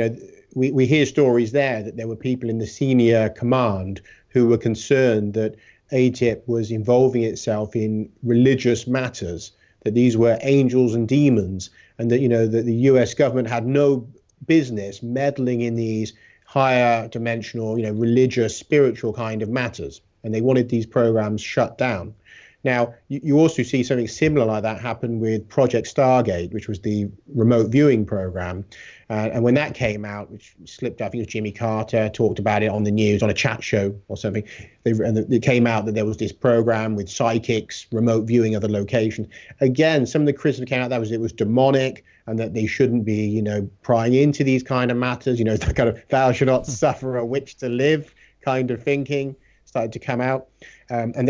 Speaker 2: we hear stories there that there were people in the senior command who were concerned that ATIP was involving itself in religious matters, that these were angels and demons, and that, that the US government had no business meddling in these higher dimensional, religious, spiritual kind of matters. And they wanted these programs shut down. Now, you also see something similar like that happen with Project Stargate, which was the remote viewing program. And when that came out, which slipped out, I think it was Jimmy Carter talked about it on the news, on a chat show or something. And it came out that there was this program with psychics, remote viewing other locations. Again, some of the criticism came out that it was demonic and that they shouldn't be, prying into these kind of matters, the kind of thou shalt not suffer a witch to live kind of thinking started to come out.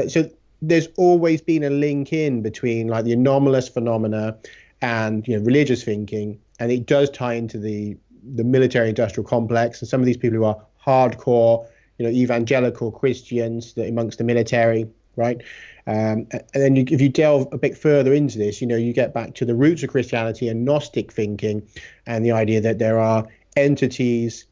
Speaker 2: So there's always been a link in between like the anomalous phenomena and religious thinking, and it does tie into the military industrial complex. And some of these people who are hardcore evangelical Christians that amongst the military, right? And then if you delve a bit further into this, you get back to the roots of Christianity and Gnostic thinking, and the idea that there are entities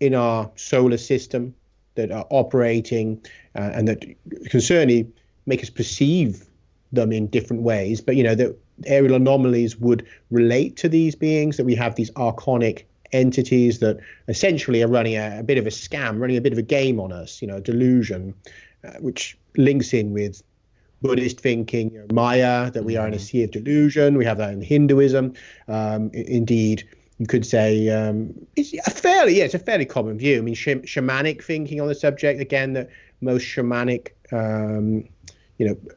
Speaker 2: in our solar system that are operating and that can certainly make us perceive them in different ways, but that aerial anomalies would relate to these beings, that we have these archonic entities that essentially are running a bit of a scam, running a bit of a game on us, delusion, which links in with Buddhist thinking, Maya, that we are in a sea of delusion. We have that in Hinduism. Indeed, you could say it's a fairly common view. I mean, shamanic thinking on the subject, again, that most shamanic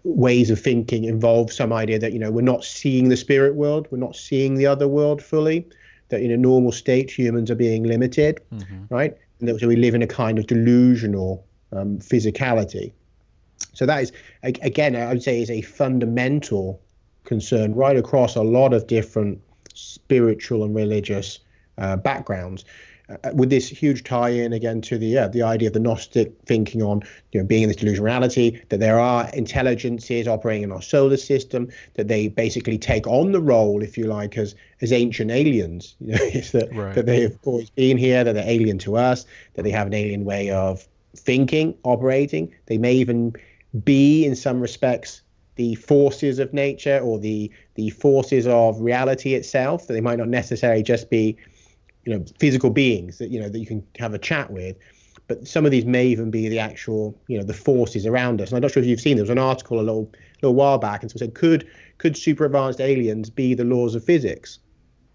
Speaker 2: ways of thinking involve some idea that, we're not seeing the spirit world, we're not seeing the other world fully, that in a normal state, humans are being limited, right? And that so we live in a kind of delusional physicality. So that is, again, I would say is a fundamental concern right across a lot of different spiritual and religious backgrounds. With this huge tie-in again to the idea of the Gnostic thinking on being in this delusional reality, that there are intelligences operating in our solar system, that they basically take on the role, if you like, as ancient aliens. It's that they have always been here, that they're alien to us, that they have an alien way of thinking, operating. They may even be, in some respects, the forces of nature or the forces of reality itself. That they might not necessarily just be physical beings that that you can have a chat with, but some of these may even be the actual the forces around us. And I'm not sure if you've seen, there was an article a little while back, and so said, could could super advanced aliens be the laws of physics,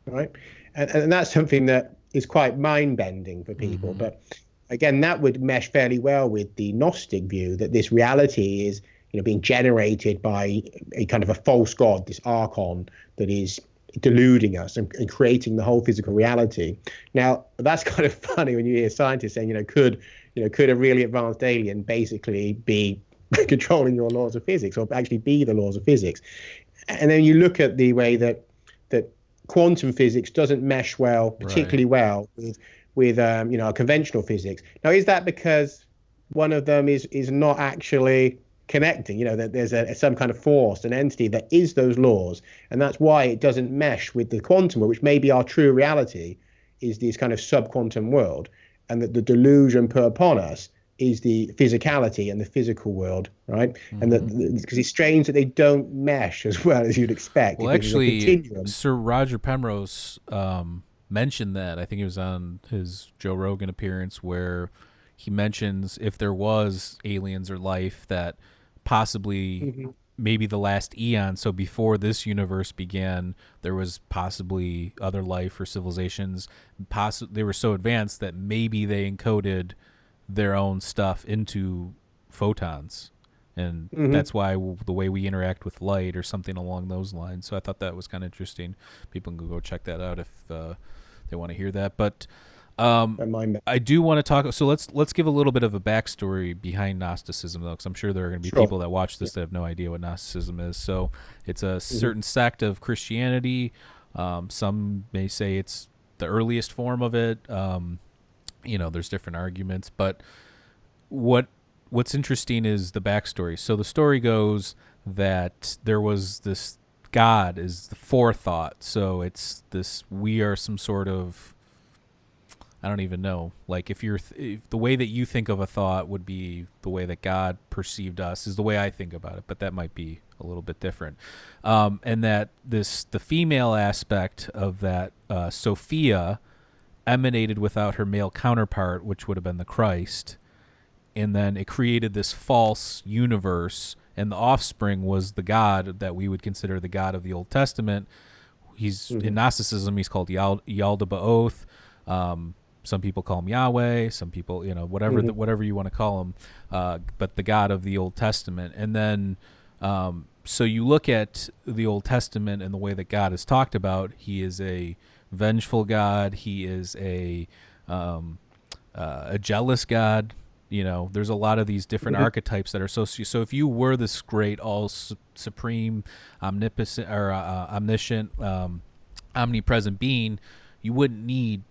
Speaker 2: right? And that's something that is quite mind-bending for people. But again, that would mesh fairly well with the Gnostic view that this reality is, being generated by a kind of a false god, this archon that is deluding us and creating the whole physical reality. Now, that's kind of funny when you hear scientists saying, could a really advanced alien basically be controlling your laws of physics, or actually be the laws of physics? And then you look at the way that quantum physics doesn't mesh well, particularly well with our conventional physics. Now, is that because one of them is not actually connecting, that there's some kind of force, an entity that is those laws, and that's why it doesn't mesh with the quantum world, which may be our true reality, is this kind of sub-quantum world, and that the delusion put upon us is the physicality and the physical world, right? And because it's strange that they don't mesh as well as you'd expect.
Speaker 1: Well, actually, Sir Roger Penrose mentioned that. I think it was on his Joe Rogan appearance, where he mentions if there was aliens or life, that possibly maybe the last eon, so before this universe began, there was possibly other life or civilizations. They were so advanced that maybe they encoded their own stuff into photons, and that's why the way we interact with light or something along those lines. So I thought that was kind of interesting. People can go check that out if they want to hear that. But I do want to talk. So let's give a little bit of a backstory behind Gnosticism, though, because I'm sure there are going to be people that watch this that have no idea what Gnosticism is. So it's a certain sect of Christianity. Some may say it's the earliest form of it. There's different arguments, but what's interesting is the backstory. So the story goes that there was this God is the forethought. So it's this, we are some sort of, I don't even know. Like if the way that you think of a thought would be the way that God perceived us, is the way I think about it, but that might be a little bit different. And that the female aspect of that, Sophia, emanated without her male counterpart, which would have been the Christ, and then it created this false universe, and the offspring was the God that we would consider the God of the Old Testament. He's in Gnosticism, he's called Yaldabaoth. Some people call him Yahweh, some people, whatever you want to call him, but the God of the Old Testament. And then so you look at the Old Testament and the way that God is talked about. He is a vengeful God. He is a jealous God. There's a lot of these different archetypes that are associated. So if you were this great, all supreme, omnipotent, or omniscient, omnipresent being, you wouldn't need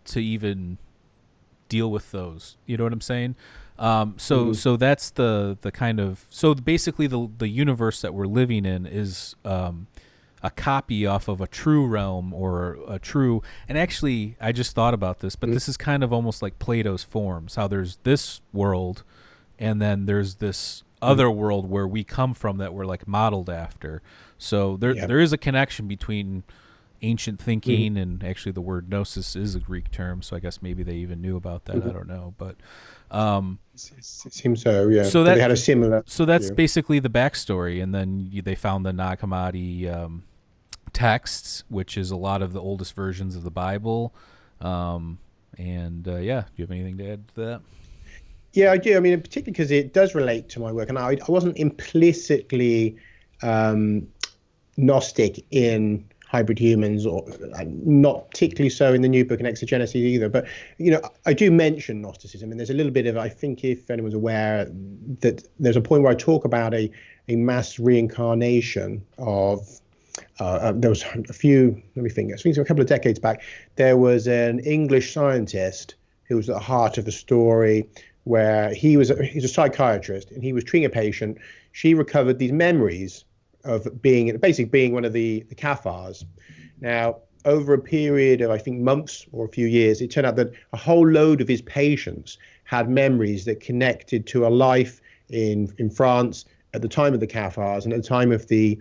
Speaker 1: to even deal with those. You know what I'm saying? So that's the kind of, so basically the universe that we're living in is a copy off of a true realm, or a true, and actually I just thought about this, but this is kind of almost like Plato's forms, how there's this world and then there's this other world where we come from that we're like modeled after. So there is a connection between ancient thinking and actually the word gnosis is a Greek term, so I guess maybe they even knew about that. I don't know, but
Speaker 2: it seems so. Yeah. So they had a similar.
Speaker 1: So that's basically the backstory, and then they found the Nag Hammadi texts, which is a lot of the oldest versions of the Bible. Do you have anything to add to that?
Speaker 2: Yeah, I do. I mean, particularly because it does relate to my work, and I wasn't implicitly Gnostic in Hybrid Humans, or not particularly so in the new book in Exogenesis either. But I do mention Gnosticism, and there's a little bit of, I think, if anyone's aware, that there's a point where I talk about a mass reincarnation of. There was a few. Let me think. I think a couple of decades back, there was an English scientist who was at the heart of the story, where he's a psychiatrist, and he was treating a patient. She recovered these memories of being one of the Cathars. Now, over a period of, I think, months or a few years, it turned out that a whole load of his patients had memories that connected to a life in France at the time of the Cathars, and at the time of the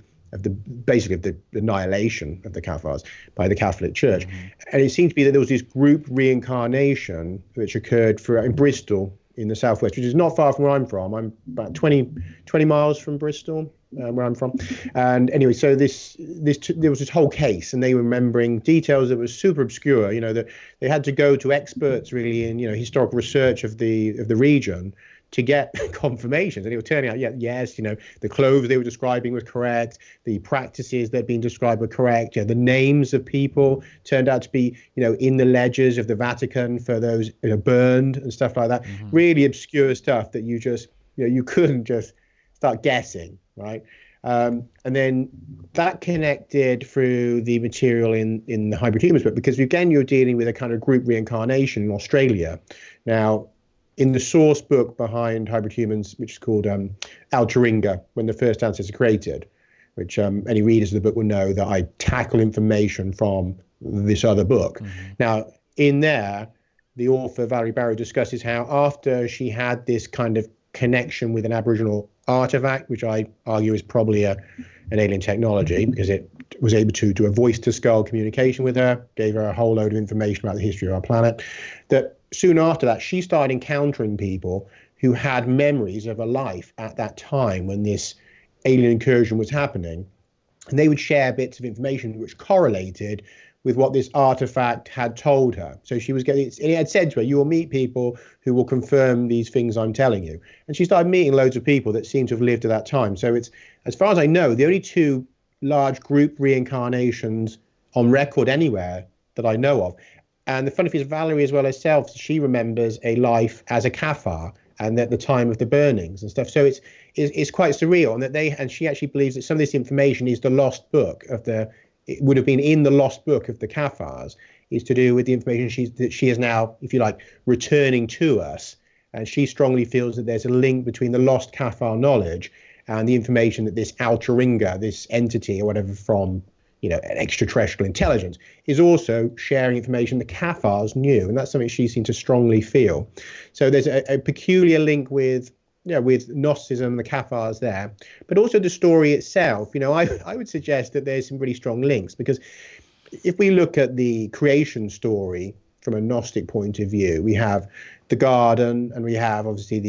Speaker 2: annihilation of the Cathars by the Catholic Church. And it seemed to be that there was this group reincarnation which occurred in Bristol in the southwest, which is not far from where I'm from. I'm about 20 miles from Bristol. where I'm from. And anyway, so there was this whole case, and they were remembering details that were super obscure. That they had to go to experts really in historical research of the region to get confirmations, and it was turning out, yes, the clothes they were describing was correct, the practices that had been described were correct, the names of people turned out to be, in the ledgers of the Vatican for those burned and stuff like that. Mm-hmm. Really obscure stuff that you just, you couldn't just start guessing, right? And then that connected through the material in the Hybrid Humans book, because again, you're dealing with a kind of group reincarnation in Australia. Now, in the source book behind Hybrid Humans, which is called Alturinga, When the First Ancestors Are Created, which any readers of the book will know that I tackle information from this other book. Mm-hmm. Now, in there, the author, Valerie Barrow, discusses how after she had this kind of connection with an Aboriginal artifact, which I argue is probably an alien technology, because it was able to do a voice-to-skull communication with her, gave her a whole load of information about the history of our planet, that soon after that, she started encountering people who had memories of a life at that time when this alien incursion was happening. And they would share bits of information which correlated with what this artifact had told her. So she was getting, it had said to her, you will meet people who will confirm these things I'm telling you. And she started meeting loads of people that seemed to have lived at that time. So it's, as far as I know, the only two large group reincarnations on record anywhere that I know of. And the funny thing is, Valerie as well herself, she remembers a life as a Cathar and at the time of the burnings and stuff. So it's quite surreal, and she actually believes that some of this information is the lost book of it would have been in the lost book of the Cathars, is to do with the information that she is now, if you like, returning to us. And she strongly feels that there's a link between the lost Cathar knowledge and the information that this Alturinga, this entity or whatever from, an extraterrestrial intelligence, is also sharing information the Cathars knew. And that's something she seemed to strongly feel. So there's a peculiar link with Gnosticism and the Cathars there, but also the story itself. I would suggest that there's some really strong links, because if we look at the creation story from a Gnostic point of view, we have the garden, and we have obviously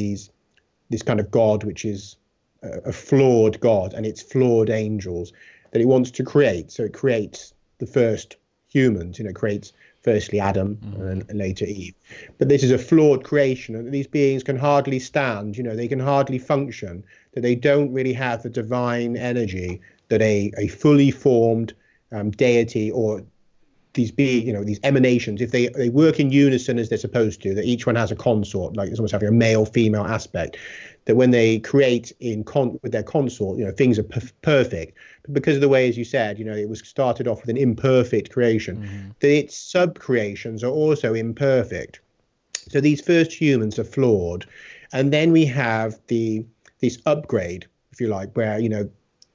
Speaker 2: this kind of God, which is a flawed God, and it's flawed angels that it wants to create. So it creates the first humans, creates firstly Adam and later Eve. But this is a flawed creation, and these beings can hardly stand, they can hardly function, that they don't really have the divine energy that a fully formed deity or these these emanations, if they work in unison as they're supposed to, that each one has a consort, like it's almost having a male-female aspect, that when they create with their consort, things are perfect. But because of the way, as you said, it was started off with an imperfect creation, that its sub-creations are also imperfect. So these first humans are flawed. And then we have this upgrade, if you like, where,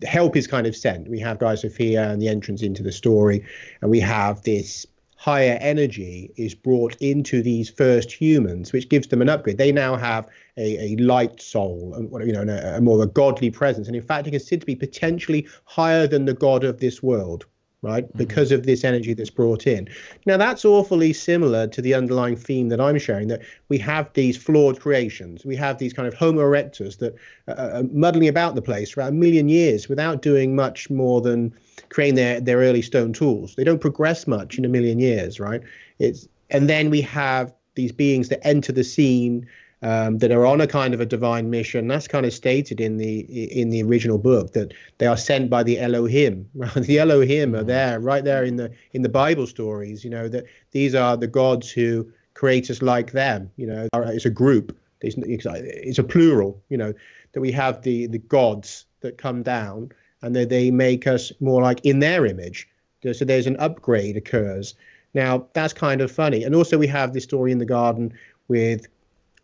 Speaker 2: help is kind of sent. We have Gaia Sophia and the entrance into the story, and we have this higher energy is brought into these first humans, which gives them an upgrade. They now have a light soul, and a more of a godly presence, and in fact, it is considered to be potentially higher than the God of this world, right? Because of this energy that's brought in. Now, that's awfully similar to the underlying theme that I'm sharing, that we have these flawed creations. We have these kind of Homo erectors that are muddling about the place for about 1 million years without doing much more than creating their early stone tools. They don't progress much in 1 million years, right? And then we have these beings that enter the scene, that are on a kind of a divine mission. That's kind of stated in the original book, that they are sent by the Elohim. The Elohim are there, right there in the Bible stories. That these are the gods who create us like them. It's a group. It's a plural. That we have the gods that come down, and that they make us more like in their image. So there's an upgrade occurs. Now that's kind of funny. And also we have this story in the garden with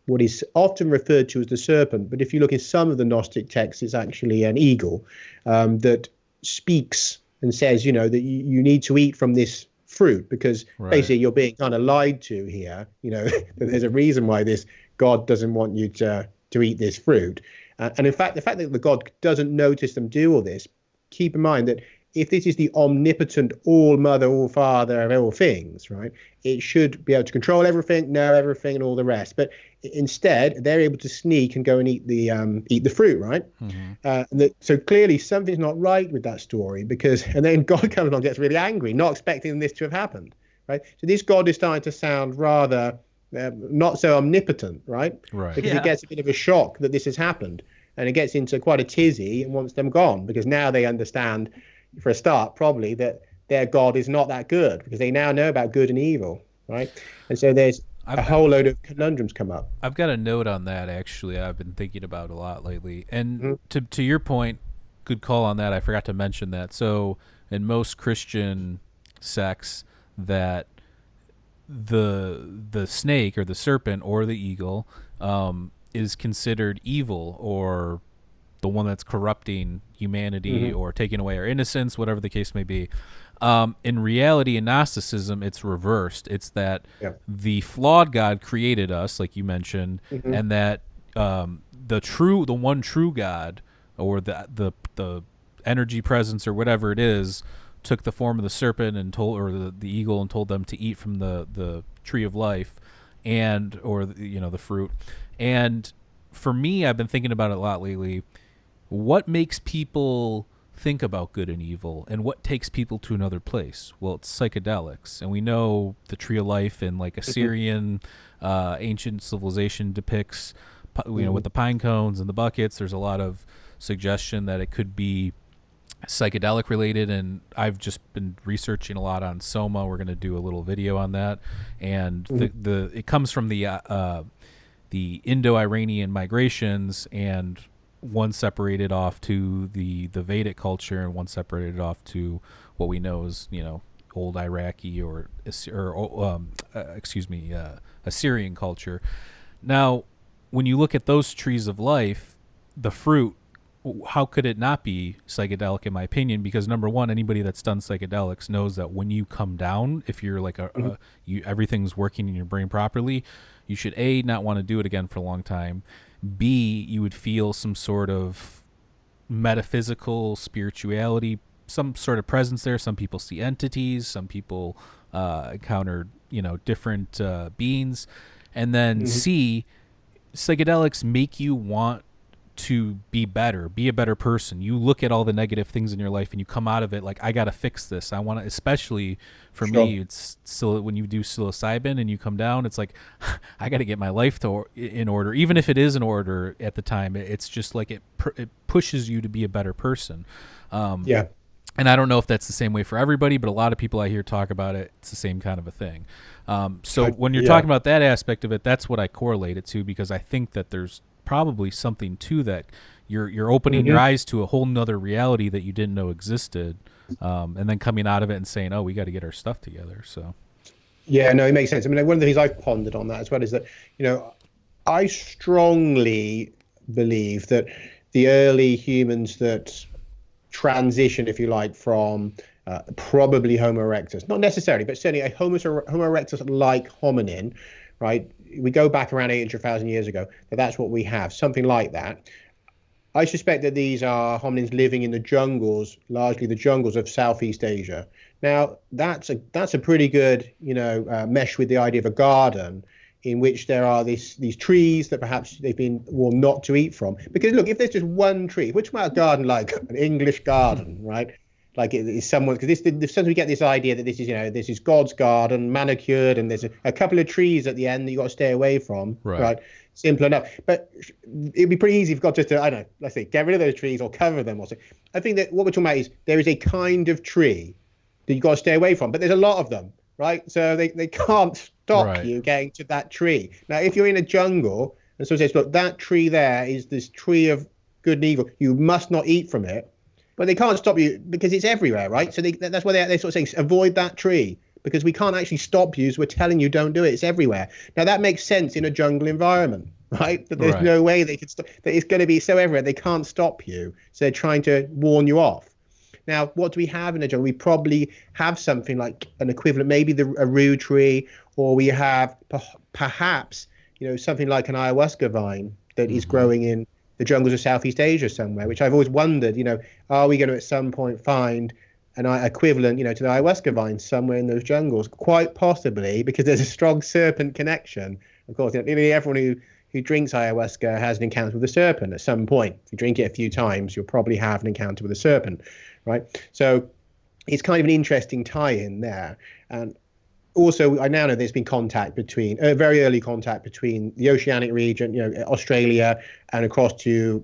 Speaker 2: what is often referred to as the serpent, but if you look in some of the Gnostic texts, it's actually an eagle that speaks and says, that you need to eat from this fruit, because basically you're being kind of lied to here. That there's a reason why this God doesn't want you to eat this fruit. And in fact, the fact that the God doesn't notice them do all this, keep in mind that if this is the omnipotent all mother, all father of all things, right, it should be able to control everything, know everything, and all the rest. But instead, they're able to sneak and go and eat the fruit, right? So clearly something's not right with that story, and then God comes along and gets really angry, not expecting this to have happened, right? So this God is starting to sound rather not so omnipotent, right? Because he gets a bit of a shock that this has happened, and it gets into quite a tizzy and wants them gone, because now they understand, for a start, probably, that their God is not that good, because they now know about good and evil, right? And so there's a whole load of conundrums come up.
Speaker 1: I've got a note on that, actually, I've been thinking about a lot lately. And to your point, good call on that. I forgot to mention that. So in most Christian sects, that the snake or the serpent or the eagle is considered evil, or the one that's corrupting humanity or taking away our innocence, whatever the case may be. In reality, in Gnosticism, it's reversed. It's that the flawed God created us, like you mentioned, and that the one true God, or the energy presence or whatever it is, took the form of the serpent and the eagle, and told them to eat from the tree of life, or the fruit. And for me, I've been thinking about it a lot lately. What makes people think about good and evil, and what takes people to another place? Well, it's psychedelics, and we know the tree of life in like Assyrian ancient civilization depicts, with the pine cones and the buckets. There's a lot of suggestion that it could be psychedelic related, and I've just been researching a lot on Soma. We're going to do a little video on that, and it comes from the Indo-Iranian migrations, and one separated off to the Vedic culture, and one separated off to what we know as old Iraqi or Assyrian culture. Now, when you look at those trees of life, the fruit, how could it not be psychedelic, in my opinion? Because number one, anybody that's done psychedelics knows that when you come down, if you're like everything's working in your brain properly, you should A, not want to do it again for a long time. B, you would feel some sort of metaphysical spirituality, some sort of presence there. Some people see entities, some people encounter different beings. And then C, psychedelics make you want to be better, be a better person. You look at all the negative things in your life and you come out of it like, I got to fix this. I want to, especially for me, it's still when you do psilocybin and you come down, it's like, I got to get my life in order. Even if it is in order at the time, it's just like it pushes you to be a better person. And I don't know if that's the same way for everybody, but a lot of people I hear talk about it, it's the same kind of a thing. So when you're talking about that aspect of it, that's what I correlate it to, because I think that there's probably something to that. You're opening your eyes to a whole nother reality that you didn't know existed, and then coming out of it and saying, oh, we got to get our stuff together. So
Speaker 2: yeah, no, it makes sense. I mean, one of the things I've pondered on that as well is that I strongly believe that the early humans that transition, if you like, from probably Homo erectus, not necessarily, but certainly a Homo erectus like hominin, right? We go back around 800,000 years ago, that's what we have, something like that. I suspect that these are hominins living in the jungles, largely the jungles of Southeast Asia. Now, that's a pretty good, mesh with the idea of a garden in which there are these trees that perhaps they've been warned not to eat from. Because look, if there's just one tree, which might a garden like an English garden, right? Like it is someone, because sometimes we get this idea that this is God's garden, manicured, and there's a couple of trees at the end that you got to stay away from, right? Simple enough. But it'd be pretty easy if God just to, I don't know, let's say, get rid of those trees or cover them or something. I think that what we're talking about is there is a kind of tree that you got to stay away from, but there's a lot of them, right? So they can't stop you getting to that tree. Now, if you're in a jungle and someone says, look, that tree there is this tree of good and evil, you must not eat from it. But they can't stop you because it's everywhere, right? So that's why they sort of say, avoid that tree, because we can't actually stop you, so we're telling you don't do it. It's everywhere. Now, that makes sense in a jungle environment, right? That there's no way they could stop, that it's going to be so everywhere, they can't stop you. So they're trying to warn you off. Now, what do we have in a jungle? We probably have something like an equivalent, maybe a rue tree, or we have perhaps, something like an ayahuasca vine that is growing in the jungles of Southeast Asia somewhere, which I've always wondered, are we going to at some point find an equivalent, to the ayahuasca vines somewhere in those jungles, quite possibly, because there's a strong serpent connection. Of course, nearly everyone who drinks ayahuasca has an encounter with a serpent at some point. If you drink it a few times, you'll probably have an encounter with a serpent, right? So it's kind of an interesting tie-in there. And also, I now know there's been very early contact between the oceanic region, Australia, and across to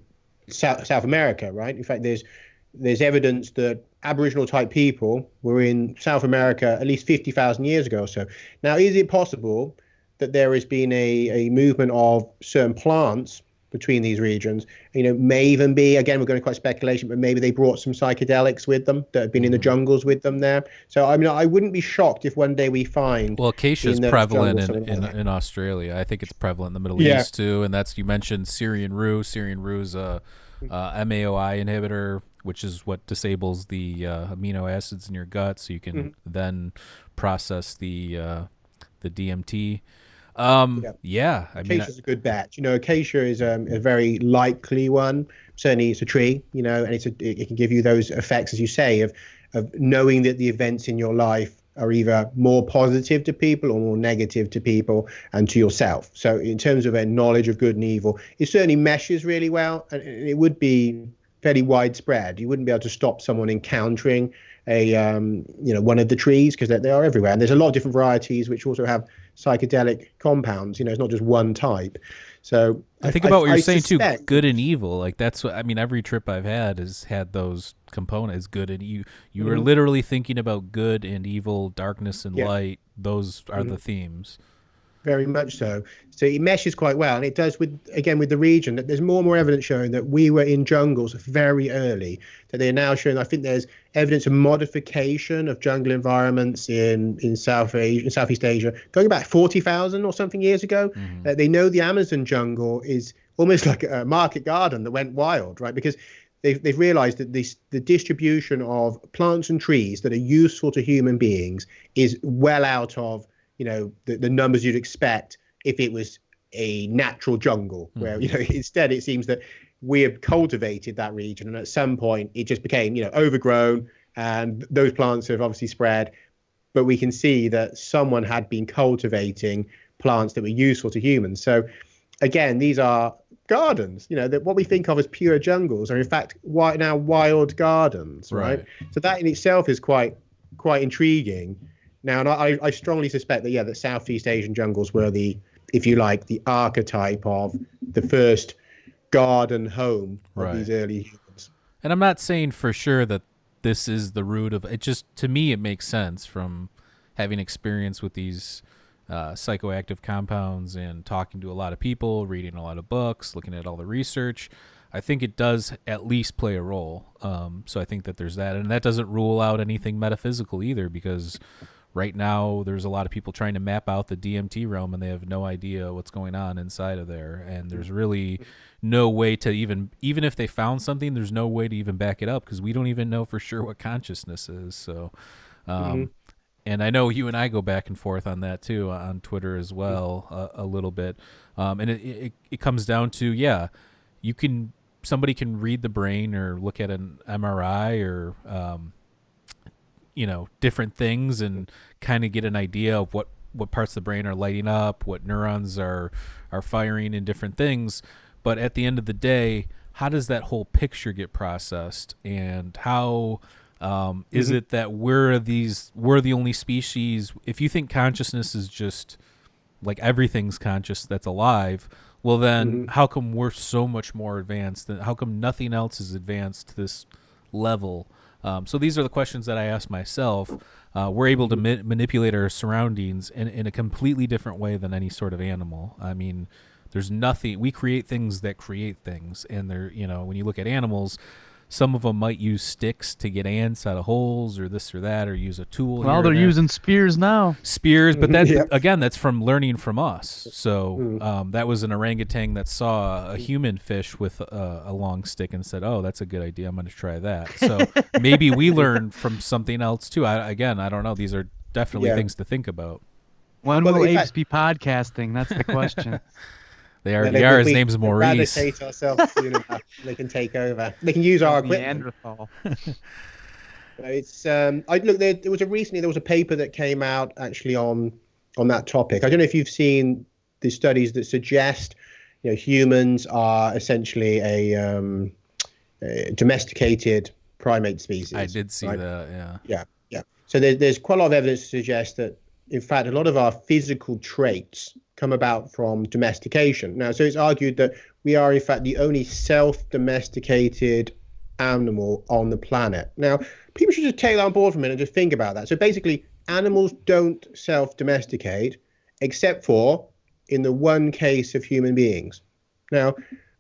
Speaker 2: South America, right? In fact, there's evidence that Aboriginal type people were in South America at least 50,000 years ago or so. Now, is it possible that there has been a movement of certain plants between these regions? May even be, again, we're going to quite speculation, but maybe they brought some psychedelics with them that have been in the jungles with them there. So, I wouldn't be shocked if one day we find...
Speaker 1: Well, acacia is prevalent in Australia. I think it's prevalent in the Middle East, too. And you mentioned Syrian rue. Syrian rue is a MAOI inhibitor, which is what disables the amino acids in your gut, so you can then process the DMT. Acacia is
Speaker 2: a good bet. Acacia is a very likely one. Certainly, it's a tree. And it can give you those effects, as you say, of knowing that the events in your life are either more positive to people or more negative to people and to yourself. So, in terms of a knowledge of good and evil, it certainly meshes really well, and it would be fairly widespread. You wouldn't be able to stop someone encountering one of the trees, because they are everywhere, and there's a lot of different varieties which also have psychedelic compounds. It's not just one type. So
Speaker 1: I think about what you're saying too, good and evil. Like that's what every trip I've had has had those components, good and you are literally thinking about good and evil, darkness and light. Those are the themes.
Speaker 2: Very much so. So it meshes quite well, and it does with the region. That there's more and more evidence showing that we were in jungles very early. That they're now showing. I think there's evidence of modification of jungle environments in Southeast Asia, going back 40,000 or something years ago. They know the Amazon jungle is almost like a market garden that went wild, right? Because they've realized that the distribution of plants and trees that are useful to human beings is well out of the numbers you'd expect if it was a natural jungle, where instead it seems that we have cultivated that region, and at some point it just became overgrown, and those plants have obviously spread. But we can see that someone had been cultivating plants that were useful to humans. So again, these are gardens. That what we think of as pure jungles are in fact now wild gardens, right? So that in itself is quite intriguing. Now, and I strongly suspect that Southeast Asian jungles were the archetype of the first garden home of these early humans.
Speaker 1: And I'm not saying for sure that this is the root of it. Just to me, it makes sense from having experience with these psychoactive compounds and talking to a lot of people, reading a lot of books, looking at all the research. I think it does at least play a role. So I think that there's that, and that doesn't rule out anything metaphysical either, because right now there's a lot of people trying to map out the DMT realm, and they have no idea what's going on inside of there. And there's really no way to even if they found something, there's no way to even back it up, because we don't even know for sure what consciousness is. So, and I know you and I go back and forth on that too, on Twitter as well, a little bit. And it comes down to, somebody can read the brain or look at an MRI or, different things and kind of get an idea of what parts of the brain are lighting up, what neurons are firing in different things. But at the end of the day, how does that whole picture get processed? And how is it that we're the only species? If you think consciousness is just like everything's conscious that's alive, well then how come we're so much more advanced? How come nothing else is advanced to this level? So these are the questions that I ask myself. We're able to manipulate our surroundings in a completely different way than any sort of animal. I mean, there's nothing. We create things that create things, and they're, when you look at animals, some of them might use sticks to get ants out of holes, or this or that, or use a tool.
Speaker 3: Well, they're using spears now.
Speaker 1: Spears, but that again, that's from learning from us. So that was an orangutan that saw a human fish with a long stick and said, "Oh, that's a good idea. I'm going to try that." So maybe we learn from something else too. I don't know. These are definitely things to think about.
Speaker 3: When will apes be podcasting? That's the question.
Speaker 1: They already are. His name's Maurice.
Speaker 2: Eradicate ourselves soon enough. They can take over. They can use our equipment.
Speaker 3: Neanderthal.
Speaker 2: It's I look there. There was a paper that came out actually on that topic. I don't know if you've seen the studies that suggest, humans are essentially a domesticated primate species.
Speaker 1: I did see
Speaker 2: right?
Speaker 1: that. Yeah.
Speaker 2: Yeah. So there's quite a lot of evidence to suggest that, in fact, a lot of our physical traits come about from domestication. Now, so it's argued that we are, in fact, the only self-domesticated animal on the planet. Now, people should just take that on board for a minute and just think about that. So basically, animals don't self-domesticate except for in the one case of human beings. Now,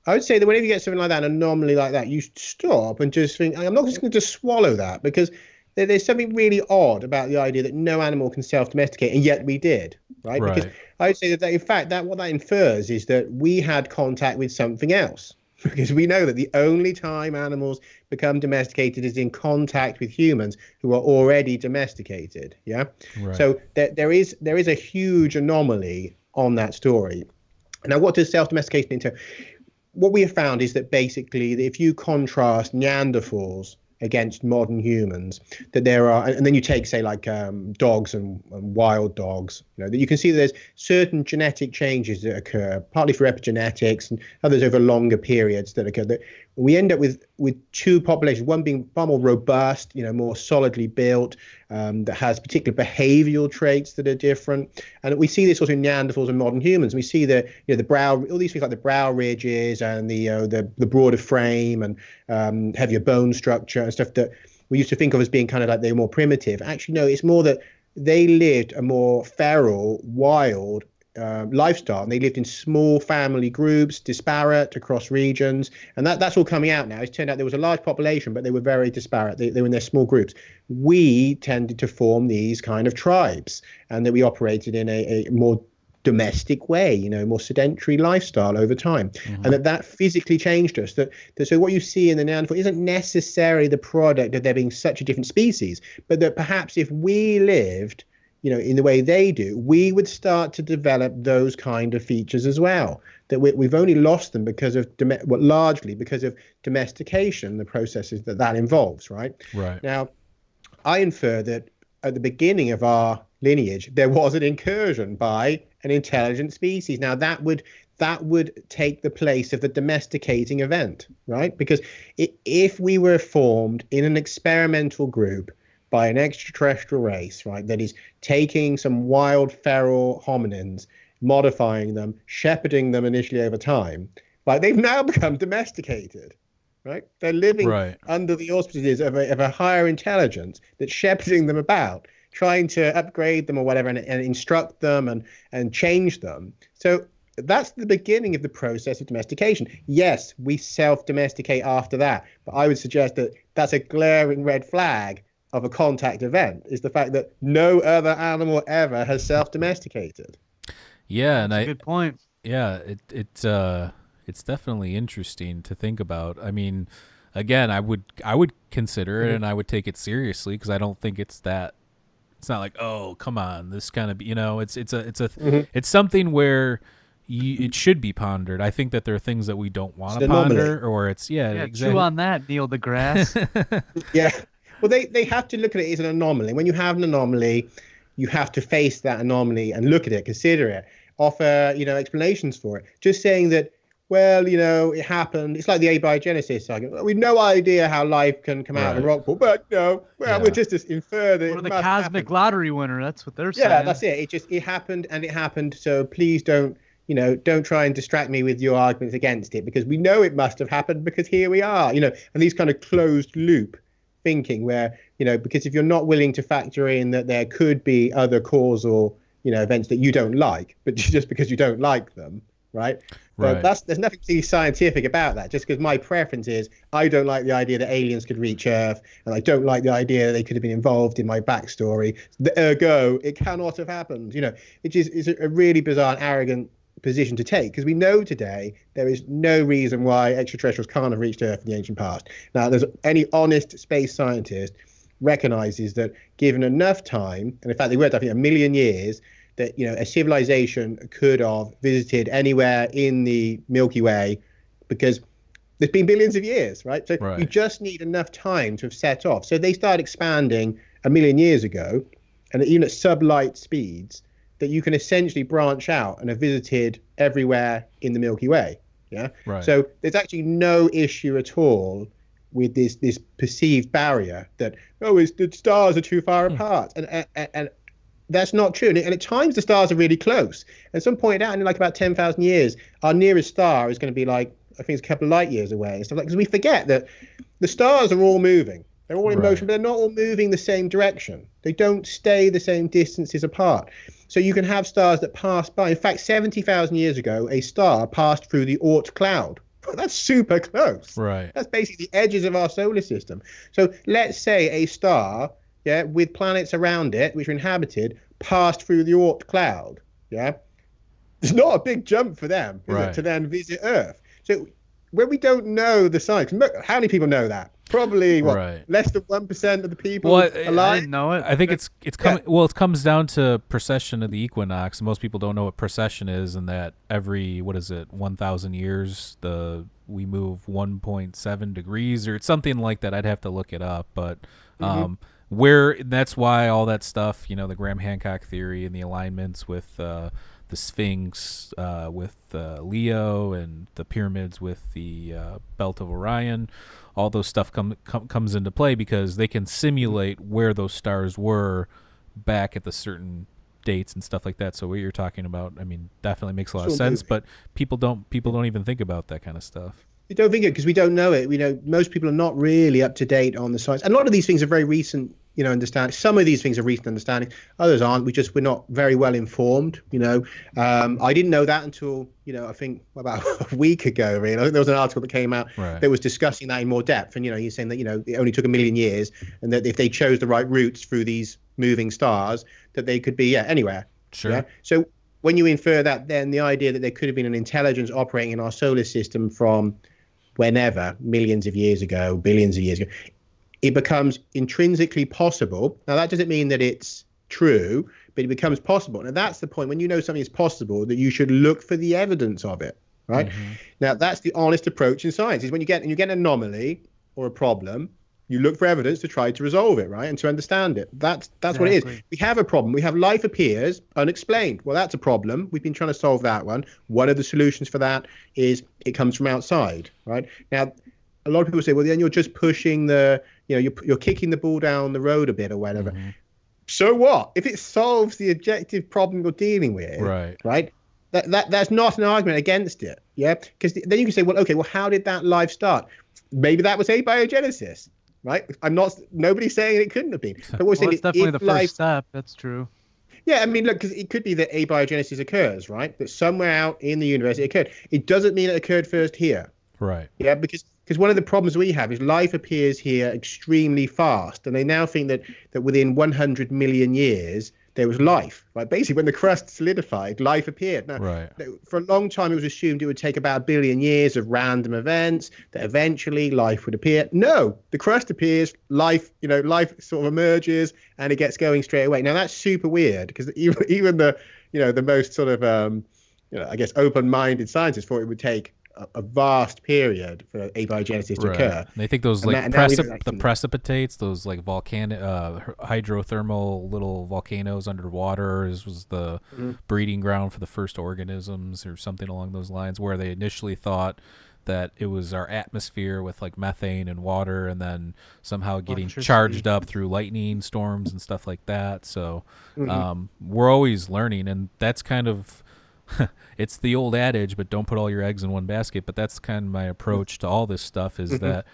Speaker 2: I would say that whenever you get something like that, an anomaly like that, you stop and just think, I'm not just going to just swallow that, because there's something really odd about the idea that no animal can self-domesticate, and yet we did, right? Because I would say that in fact, what that infers is that we had contact with something else. Because we know that the only time animals become domesticated is in contact with humans who are already domesticated. Yeah. Right. So there is a huge anomaly on that story. Now, what does self-domestication entail? What we have found is that basically, if you contrast Neanderthals against modern humans, that there are, and then you take, say, like dogs and wild dogs, that you can see that there's certain genetic changes that occur, partly through epigenetics and others over longer periods that occur, that we end up with two populations, one being far more robust, more solidly built, that has particular behavioral traits that are different. And we see this also in Neanderthals and modern humans. We see the brow, all these things like the brow ridges and the broader frame and heavier bone structure and stuff that we used to think of as being kind of like they were more primitive. Actually, no, it's more that they lived a more feral, wild lifestyle, and they lived in small family groups, disparate across regions, and that's all coming out now. It's turned out there was a large population, but they were very disparate. They were in their small groups. We tended to form these kind of tribes, and that we operated in a more domestic way, more sedentary lifestyle over time, and that physically changed us. So what you see in the Neanderthal isn't necessarily the product of there being such a different species, but that perhaps if we lived in the way they do, we would start to develop those kind of features as well. That we've only lost them because of largely because of domestication, the processes that involves. Right. Now, I infer that at the beginning of our lineage, there was an incursion by an intelligent species. Now, that would take the place of the domesticating event, right? Because if we were formed in an experimental group by an extraterrestrial race, right, that is taking some wild feral hominins, modifying them, shepherding them initially over time, like they've now become domesticated, right? They're living under the auspices of a higher intelligence that's shepherding them about, trying to upgrade them or whatever, and instruct them and change them. So that's the beginning of the process of domestication. Yes, we self-domesticate after that, but I would suggest that that's a glaring red flag of a contact event, is the fact that no other animal ever has self-domesticated.
Speaker 1: Yeah, and
Speaker 3: that's a good point.
Speaker 1: Yeah, it's definitely interesting to think about. I mean, again, I would consider it, and I would take it seriously, because I don't think it's that. It's not like, oh, come on, this kind of, it's something where it should be pondered. I think that there are things that we don't want to ponder, or it's exactly.
Speaker 3: Chew on that, Neil deGrasse.
Speaker 2: Yeah. Well, they have to look at it as an anomaly. When you have an anomaly, you have to face that anomaly and look at it, consider it, offer, explanations for it. Just saying that, well, it happened. It's like the abiogenesis argument. We've no idea how life can come out of a rock pool, but we'll just infer that.
Speaker 3: Or the cosmic lottery winner. That's what they're saying.
Speaker 2: Yeah, that's it. It happened, and it happened. So please don't try and distract me with your arguments against it, because we know it must have happened, because here we are, and these kind of closed loop thinking where, because if you're not willing to factor in that there could be other causal, events that you don't like, but just because you don't like them, right? There's nothing particularly scientific about that. Just because my preference is, I don't like the idea that aliens could reach Earth, and I don't like the idea that they could have been involved in my backstory. Ergo, it cannot have happened. It's a really bizarre and arrogant position to take, because we know today there is no reason why extraterrestrials can't have reached Earth in the ancient past. Now, there's any honest space scientist recognizes that given enough time, and in fact they worked, I think, 1 million years, that a civilization could have visited anywhere in the Milky Way, because There's been billions of years, right? So
Speaker 1: Right.
Speaker 2: you just need enough time to have set off. So they started expanding a million years ago, and even at sublight speeds, that you can essentially branch out and have visited everywhere in the Milky Way. Yeah.
Speaker 1: Right.
Speaker 2: So there's actually no issue at all with this perceived barrier that, oh, the stars are too far apart, and that's not true. And at times the stars are really close. And some pointed out in like about 10,000 years, our nearest star is going to be like, I think it's a couple of light years away and stuff like, because we forget that the stars are all moving. They're all in motion, but they're not all moving the same direction. They don't stay the same distances apart. So you can have stars that pass by. In fact, 70,000 years ago, a star passed through the Oort cloud. That's super close.
Speaker 1: Right.
Speaker 2: That's basically the edges of our solar system. So let's say a star, yeah, with planets around it, which are inhabited, passed through the Oort cloud. Yeah. It's not a big jump for them, is it, to then visit Earth. So when we don't know the science, how many people know that? Probably less than 1% of the people alive.
Speaker 3: I didn't know it.
Speaker 1: I think it's coming. Well, it comes down to precession of the equinox. Most people don't know what precession is, and that every 1,000 years we move 1.7 degrees or it's something like that. I'd have to look it up, but that's why all that stuff, the Graham Hancock theory and the alignments with the Sphinx with Leo and the pyramids with the Belt of Orion, all those stuff comes into play because they can simulate where those stars were back at the certain dates and stuff like that. So what you're talking about, I mean, definitely makes a lot of sense, but people don't even think about that kind of stuff.
Speaker 2: We don't think it because we don't know it. Most people are not really up to date on the science. And a lot of these things are very recent, understanding. Some of these things are recent understanding. Others aren't. We're not very well informed. I didn't know that until, I think about a week ago, really. I think there was an article that came out that was discussing that in more depth. And, he's saying that, it only took 1 million years and that if they chose the right routes through these moving stars, that they could be, anywhere.
Speaker 1: Sure.
Speaker 2: Yeah? So when you infer that, then the idea that there could have been an intelligence operating in our solar system from whenever, millions of years ago, billions of years ago, it becomes intrinsically possible. Now, that doesn't mean that it's true, but it becomes possible. Now, that's the point. When you know something is possible, that you should look for the evidence of it, right? Now, that's the honest approach in science, is when you get an anomaly or a problem, you look for evidence to try to resolve it, right, and to understand it. That's what it is. We have a problem. We have life appears unexplained. Well, that's a problem. We've been trying to solve that one. One of the solutions for that is it comes from outside, right? Now, a lot of people say, well, then you're just pushing you're kicking the ball down the road a bit or whatever. So what? If it solves the objective problem you're dealing with, right? That's not an argument against it, yeah? Because then you can say, well, okay, well, how did that life start? Maybe that was abiogenesis. Right, nobody's saying it couldn't have been. But
Speaker 3: it's definitely the first step. That's true.
Speaker 2: Yeah, I mean, look, because it could be that abiogenesis occurs, right? That somewhere out in the universe it occurred. It doesn't mean it occurred first here.
Speaker 1: Right.
Speaker 2: Yeah, because one of the problems we have is life appears here extremely fast, and they now think that within 100 million years there was life. Right, basically when the crust solidified, life appeared. Now, for a long time it was assumed it would take about 1 billion years of random events that eventually life would appear. No, the crust appears, life sort of emerges, and it gets going straight away. Now that's super weird because even the the most sort of I guess open-minded scientists thought it would take a vast period for abiogenesis to occur.
Speaker 1: They think those the precipitates, those like hydrothermal little volcanoes underwater was the breeding ground for the first organisms or something along those lines, where they initially thought that it was our atmosphere with like methane and water and then somehow getting charged up through lightning storms and stuff like that. So we're always learning, and that's kind of it's the old adage, but don't put all your eggs in one basket. But that's kind of my approach to all this stuff, is that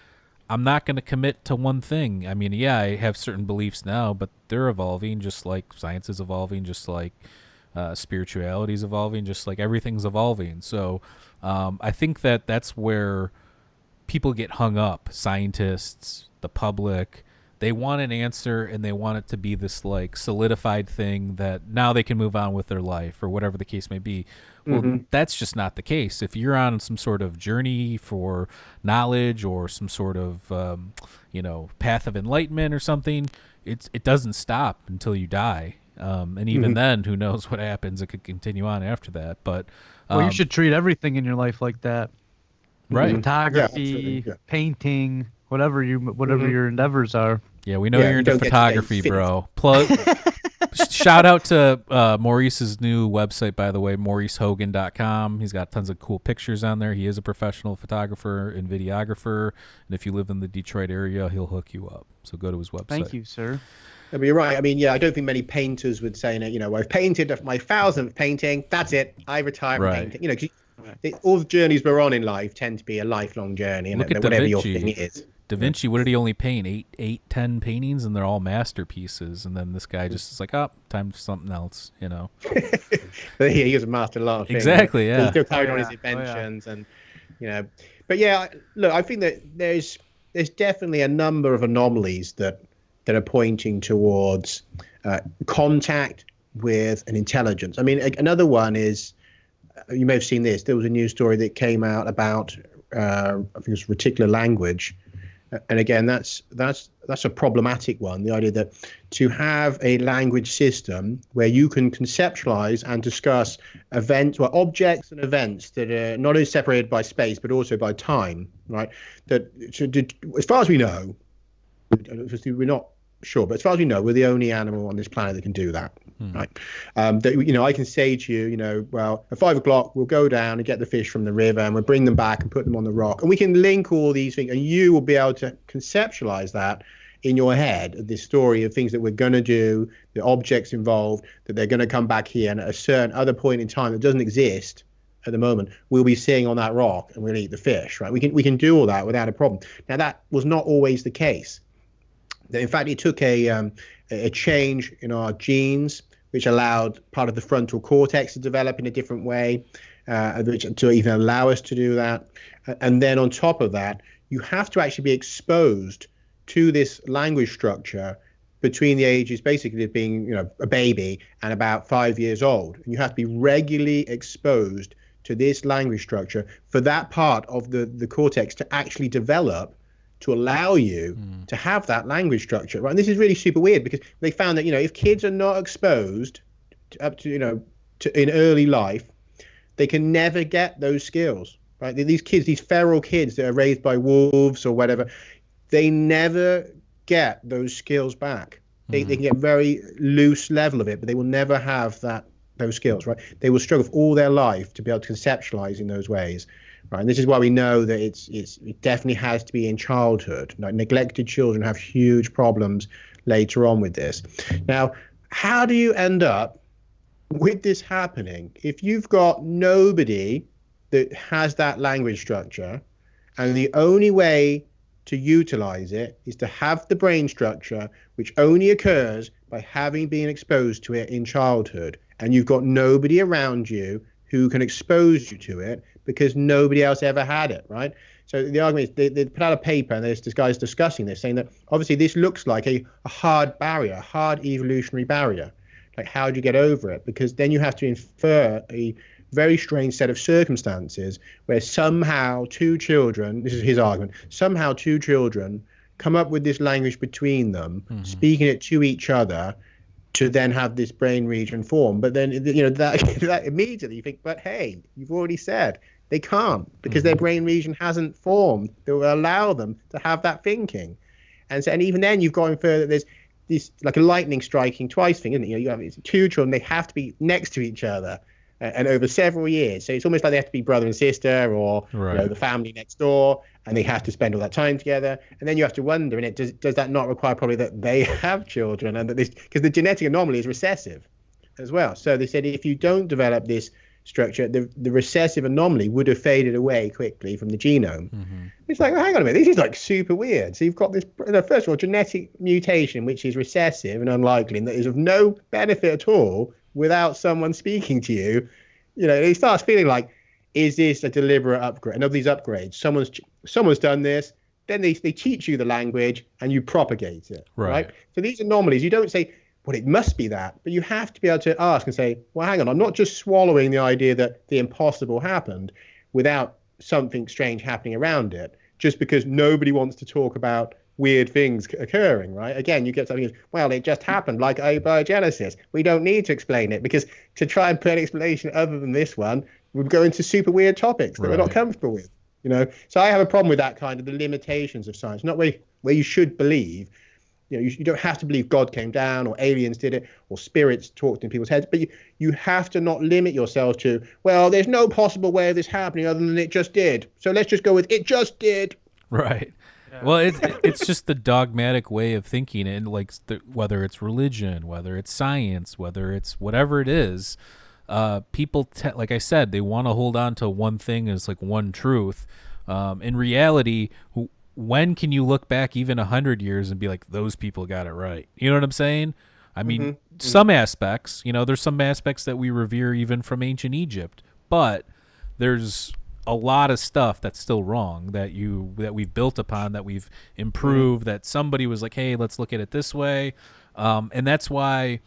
Speaker 1: I'm not going to commit to one thing. I mean, yeah, I have certain beliefs now, but they're evolving just like science is evolving, just like spirituality is evolving, just like everything's evolving. So I think that's where people get hung up, scientists, the public. They want an answer, and they want it to be this like solidified thing that now they can move on with their life or whatever the case may be. Well, that's just not the case. If you're on some sort of journey for knowledge or some sort of path of enlightenment or something, it doesn't stop until you die. And even then, who knows what happens? It could continue on after that. But
Speaker 3: you should treat everything in your life like that.
Speaker 1: Right.
Speaker 3: Photography, painting, whatever your endeavors are.
Speaker 1: Yeah, we know you're into photography, bro. Shout out to Maurice's new website, by the way, mauricehogan.com. He's got tons of cool pictures on there. He is a professional photographer and videographer, and if you live in the Detroit area, he'll hook you up. So go to his website.
Speaker 3: Thank you, sir.
Speaker 2: But you're right. I mean, I don't think many painters would say, I've painted my 1000th painting. That's it. I retire from painting. All the journeys we're on in life tend to be a lifelong journey,
Speaker 1: Look at
Speaker 2: whatever your thing is.
Speaker 1: Da Vinci, what did he only paint? 10 paintings, and they're all masterpieces. And then this guy just is like, time for something else,
Speaker 2: But he was a master of a lot of things.
Speaker 1: Exactly, yeah.
Speaker 2: He still carried on his inventions, and But yeah, look, I think that there's definitely a number of anomalies that are pointing towards contact with an intelligence. I mean, another one is, you may have seen this. There was a news story that came out about, I think it was reticular language. And again, that's a problematic one. The idea that to have a language system where you can conceptualize and discuss events, objects and events that are not only separated by space but also by time, right? That as far as we know, we're not sure, but as far as we know, we're the only animal on this planet that can do that. Right. That, I can say to you, well, at 5 o'clock, we'll go down and get the fish from the river and we'll bring them back and put them on the rock. And we can link all these things, and you will be able to conceptualize that in your head, this story of things that we're going to do, the objects involved, that they're going to come back here, and at a certain other point in time that doesn't exist at the moment, we'll be sitting on that rock and we'll eat the fish. Right. We can do all that without a problem. Now, that was not always the case. In fact, it took a change in our genes, which allowed part of the frontal cortex to develop in a different way, to even allow us to do that. And then on top of that, you have to actually be exposed to this language structure between the ages, basically, of being a baby and about 5 years old. And you have to be regularly exposed to this language structure for that part of the cortex to actually develop, to allow you to have that language structure, right? And this is really super weird, because they found that if kids are not exposed to in early life, they can never get those skills, right? These kids, these feral kids that are raised by wolves or whatever, they never get those skills back. They can get very loose level of it, but they will never have those skills, right? They will struggle for all their life to be able to conceptualize in those ways. Right, and this is why we know that it definitely has to be in childhood. Neglected children have huge problems later on with this. Now, how do you end up with this happening if you've got nobody that has that language structure, and the only way to utilize it is to have the brain structure, which only occurs by having been exposed to it in childhood, and you've got nobody around you who can expose you to it, because nobody else ever had it, right? So the argument is they put out a paper, and there's this guy's discussing this, saying that obviously this looks like a hard barrier, a hard evolutionary barrier. Like, how do you get over it? Because then you have to infer a very strange set of circumstances where somehow two children, this is his argument, somehow two children come up with this language between them, speaking it to each other, to then have this brain region form. But then, that immediately you think, but hey, you've already said they can't, because their brain region hasn't formed that will allow them to have that thinking. And even then you've got to infer that there's this, like a lightning striking twice thing, isn't it? You have two children, they have to be next to each other and over several years. So it's almost like they have to be brother and sister, or the family next door, and they have to spend all that time together. And then you have to wonder, and does that not require probably that they have children, and that this, because the genetic anomaly is recessive as well. So they said if you don't develop this structure, the recessive anomaly would have faded away quickly from the genome. It's like, well, hang on a minute, this is like super weird. So you've got this, first of all, genetic mutation which is recessive and unlikely, and that is of no benefit at all without someone speaking to you. It starts feeling like, is this a deliberate upgrade? And of these upgrades, someone's done this, then they teach you the language and you propagate it, right? So these anomalies, you don't say, well, it must be that, but you have to be able to ask and say, well, hang on, I'm not just swallowing the idea that the impossible happened without something strange happening around it, just because nobody wants to talk about weird things occurring, right? Again, you get something, well, it just happened, like abiogenesis. We don't need to explain it, because to try and put an explanation other than this one would go into super weird topics that we're not comfortable with. You know, so I have a problem with that kind of the limitations of science, not where you should believe. You know, you don't have to believe God came down or aliens did it or spirits talked in people's heads, but you have to not limit yourself to, well, there's no possible way of this happening other than it just did. So let's just go with it just did.
Speaker 1: Right. Yeah. Well, it's just the dogmatic way of thinking, and like whether it's religion, whether it's science, whether it's whatever it is, people like I said, they want to hold on to one thing as like one truth. In reality, when can you look back even 100 years and be like, those people got it right? You know what I'm saying? I mean, some aspects, you know, there's some aspects that we revere even from ancient Egypt, but there's a lot of stuff that's still wrong that we've built upon, that we've improved, that somebody was like, hey, let's look at it this way. And that's why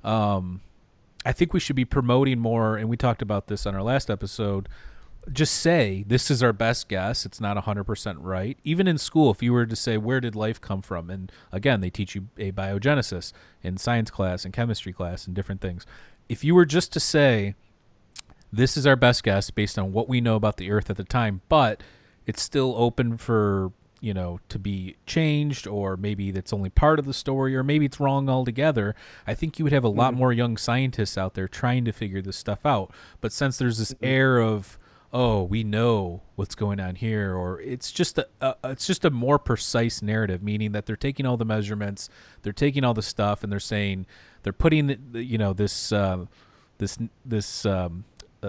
Speaker 1: I think we should be promoting more, and we talked about this on our last episode, just say, this is our best guess. It's not 100% right. Even in school, if you were to say, where did life come from? And again, they teach you abiogenesis in science class and chemistry class and different things. If you were just to say, this is our best guess based on what we know about the Earth at the time, but it's still open for, you know, to be changed, or maybe that's only part of the story, or maybe it's wrong altogether, I think you would have a lot more young scientists out there trying to figure this stuff out. But since there's this air of, oh, we know what's going on here, or it's just a more precise narrative, meaning that they're taking all the measurements, they're taking all the stuff, and they're saying, they're putting this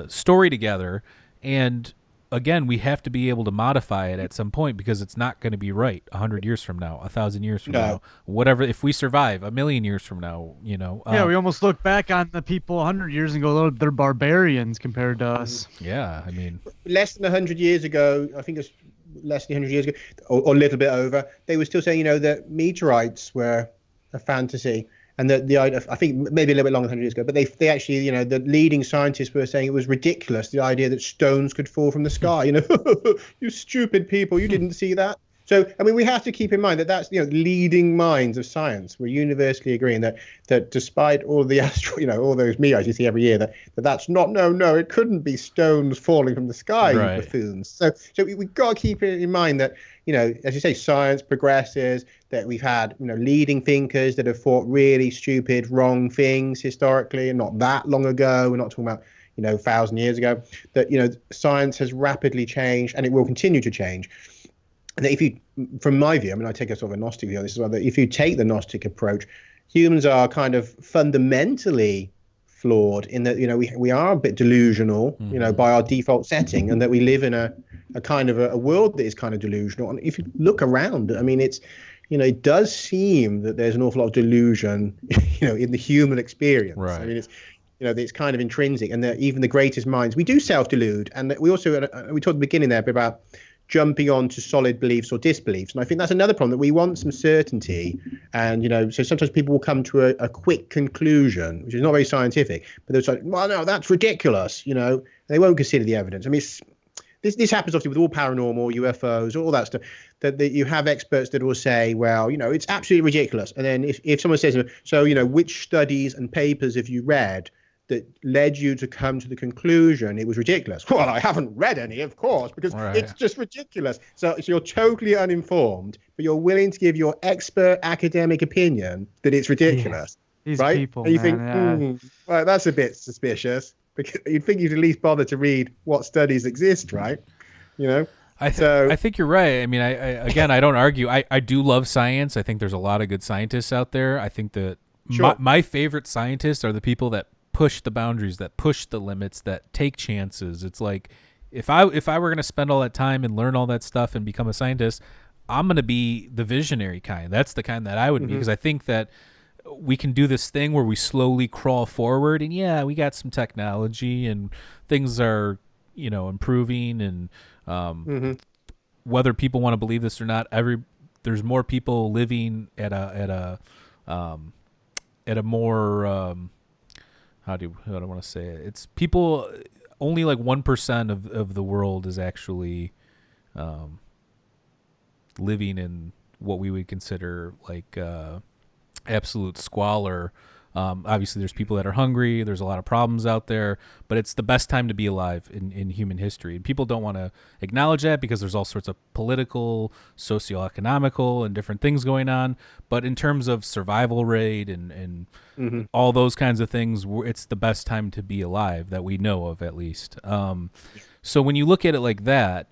Speaker 1: story together. And again, we have to be able to modify it at some point, because it's not going to be right 100 years from now, 1,000 years from now, whatever. If we survive 1,000,000 years from now, you know.
Speaker 3: Yeah, we almost look back on the people 100 years and go, they're barbarians compared to us.
Speaker 1: Yeah, I mean, less
Speaker 2: than 100 years ago, I think it's less than 100 years ago, or a little bit over, they were still saying, you know, that meteorites were a fantasy. And I think maybe a little bit longer than 100 years ago, but they actually, you know, the leading scientists were saying it was ridiculous, the idea that stones could fall from the sky. You know, you stupid people, you didn't see that. So, I mean, we have to keep in mind that that's, you know, leading minds of science. We're universally agreeing that despite all the all those meteorites you see every year, that's not, no, it couldn't be stones falling from the sky, right. You buffoons. So we've got to keep it in mind that, you know, as you say, science progresses, that we've had, you know, leading thinkers that have thought really stupid, wrong things historically, and not that long ago. We're not talking about, you know, 1,000 years ago, that, you know, science has rapidly changed, and it will continue to change. And that if you, from my view, I mean, I take a sort of a Gnostic view on this as well, that if you take the Gnostic approach, humans are kind of fundamentally flawed in that, you know, we are a bit delusional, you know, by our default setting, and that we live in a kind of a world that is kind of delusional. And if you look around, I mean, it's, you know, it does seem that there's an awful lot of delusion, you know, in the human experience. Right. I mean, it's, you know, it's kind of intrinsic, and that even the greatest minds, we do self-delude. And that we also, we talked at the beginning there about jumping on to solid beliefs or disbeliefs. And I think that's another problem, that we want some certainty. And, you know, so sometimes people will come to a quick conclusion, which is not very scientific, but they're like, well, no, that's ridiculous. You know, they won't consider the evidence. I mean, this happens obviously with all paranormal, UFOs, all that stuff, that you have experts that will say, well, you know, it's absolutely ridiculous. And then if someone says, so, you know, which studies and papers have you read that led you to come to the conclusion it was ridiculous? Well, I haven't read any, of course, because it's just ridiculous. So you're totally uninformed, but you're willing to give your expert academic opinion that it's ridiculous,
Speaker 3: These
Speaker 2: right?
Speaker 3: people,
Speaker 2: and you
Speaker 3: man,
Speaker 2: think, well, that's a bit suspicious, because you'd think you'd at least bother to read what studies exist, right? You know?
Speaker 1: I think you're right. I mean, I don't argue. I do love science. I think there's a lot of good scientists out there. I think that my favorite scientists are the people that push the boundaries, that push the limits, that take chances. It's like, if I were going to spend all that time and learn all that stuff and become a scientist, I'm going to be the visionary kind. That's the kind that I would be, because I think that we can do this thing where we slowly crawl forward, and yeah, we got some technology and things are, you know, improving, and whether people want to believe this or not, there's more people living at a more how do I want to say it? It's people, only like 1% of the world is actually living in what we would consider like absolute squalor. Obviously, there's people that are hungry. There's a lot of problems out there, but it's the best time to be alive in human history. And people don't want to acknowledge that because there's all sorts of political, socioeconomical, and different things going on. But in terms of survival rate and all those kinds of things, it's the best time to be alive that we know of, at least. So when you look at it like that,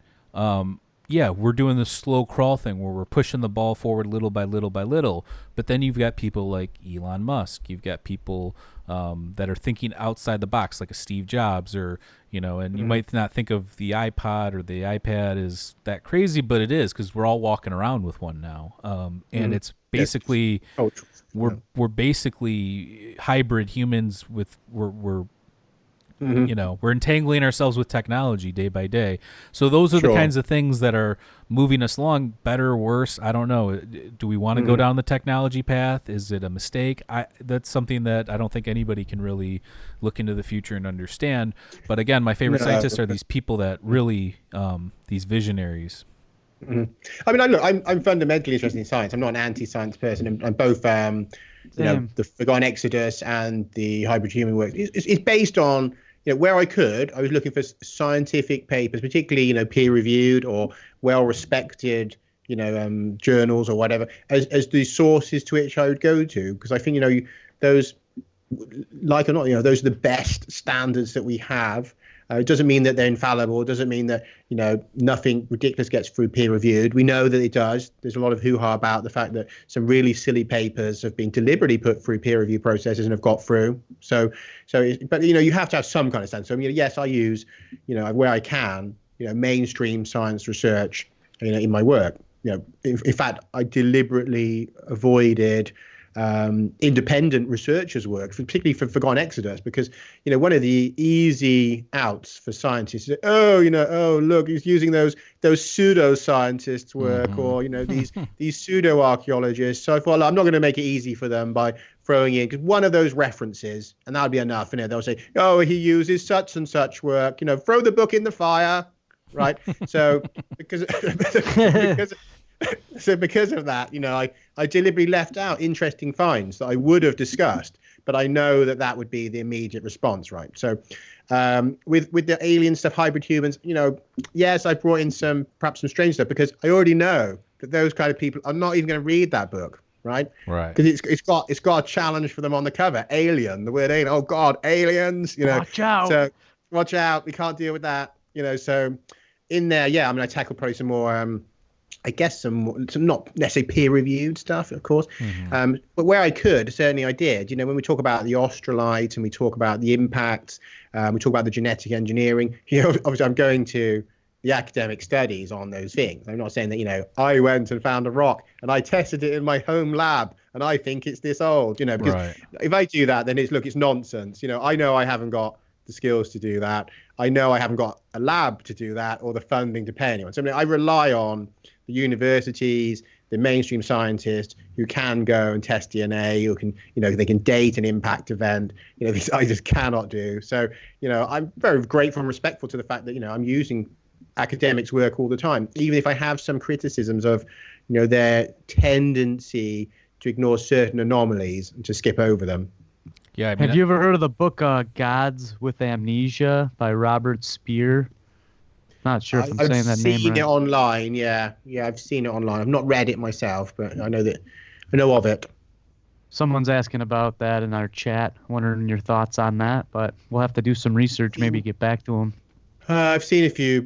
Speaker 1: yeah, we're doing this slow crawl thing where we're pushing the ball forward little by little by little. But then you've got people like Elon Musk. You've got people that are thinking outside the box, like a Steve Jobs, or, you know, and you might not think of the iPod or the iPad as that crazy, but it is, because we're all walking around with one now. And it's basically, we're basically hybrid humans with, we're you know, we're entangling ourselves with technology day by day. So those are the kinds of things that are moving us along, better or worse. I don't know. Do we want to go down the technology path? Is it a mistake? That's something that I don't think anybody can really look into the future and understand. But again, my favorite scientists are these people that really, these visionaries.
Speaker 2: I mean, look, I'm fundamentally interested in science. I'm not an anti-science person. I'm both, you know, the Forgotten Exodus and the hybrid human work. It's based on, you know, where I could, I was looking for scientific papers, particularly, you know, peer-reviewed or well-respected, you know, journals or whatever, as the sources to which I would go to, because I think, you know, those, like or not, you know, those are the best standards that we have. It doesn't mean that they're infallible. It doesn't mean that, you know, nothing ridiculous gets through peer reviewed. We know that it does. There's a lot of hoo-ha about the fact that some really silly papers have been deliberately put through peer review processes and have got through. But, you know, you have to have some kind of sense. So, I mean, yes, I use, you know, where I can, you know, mainstream science research, you know, in my work. You know, in fact, I deliberately avoided independent researchers' work, particularly for Forgotten Exodus, because, you know, one of the easy outs for scientists is, look, he's using those pseudo-scientists' work, or, you know, these pseudo-archaeologists. So I thought, I'm not going to make it easy for them by throwing in, because one of those references, and that would be enough. You know, they'll say, oh, he uses such and such work. You know, throw the book in the fire, right? So because of that, you know, I deliberately left out interesting finds that I would have discussed, but I know that would be the immediate response, right? So with the alien stuff, hybrid humans, you know, yes, I brought in perhaps some strange stuff, because I already know that those kind of people are not even going to read that book, right?
Speaker 1: Right.
Speaker 2: Because it's got a challenge for them on the cover. Alien, the word alien. Oh God, aliens, you know.
Speaker 3: Watch out.
Speaker 2: So watch out. We can't deal with that, you know. So in there, yeah, I mean, I tackled probably some more I guess some not necessarily peer-reviewed stuff, of course, but where I could, certainly I did. You know, when we talk about the australite and we talk about the impacts, we talk about the genetic engineering, you know, obviously I'm going to the academic studies on those things. I'm not saying that, you know, I went and found a rock and I tested it in my home lab and I think it's this old, you know, because if I do that, then it's nonsense. You know I haven't got the skills to do that. I know I haven't got a lab to do that or the funding to pay anyone. So I mean, I rely on the universities, the mainstream scientists who can go and test DNA, who can, you know, they can date an impact event. You know, this I just cannot do. So, you know, I'm very grateful and respectful to the fact that, you know, I'm using academics' work all the time, even if I have some criticisms of, you know, their tendency to ignore certain anomalies and to skip over them.
Speaker 1: Yeah. I mean,
Speaker 3: have you ever heard of the book Gods with Amnesia by Robert Speer? Not sure if I'm saying that name right.
Speaker 2: I've seen it online. Yeah, I've seen it online. I've not read it myself, but I know of it.
Speaker 3: Someone's asking about that in our chat, wondering your thoughts on that, but we'll have to do some research, maybe get back to them.
Speaker 2: I've seen a few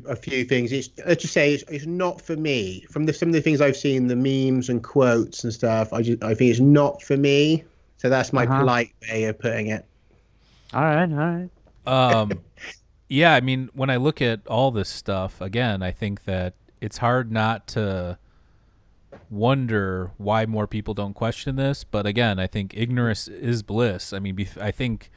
Speaker 2: things. Let's just say it's not for me. From some of the things I've seen, the memes and quotes and stuff, I think it's not for me. So that's my polite way of putting it.
Speaker 3: All right.
Speaker 1: Yeah, I mean, when I look at all this stuff, again, I think that it's hard not to wonder why more people don't question this. But again, I think ignorance is bliss. I mean, I think,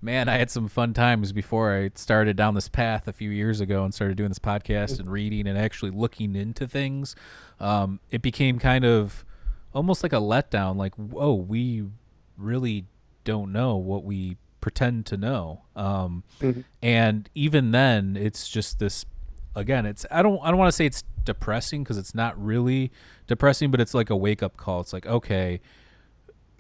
Speaker 1: man, I had some fun times before I started down this path a few years ago and started doing this podcast and reading and actually looking into things. It became kind of almost like a letdown, like, whoa, we really don't know what we pretend to know. And even then it's just this, again, it's I don't want to say it's depressing, because it's not really depressing, but it's like a wake-up call. It's like, okay,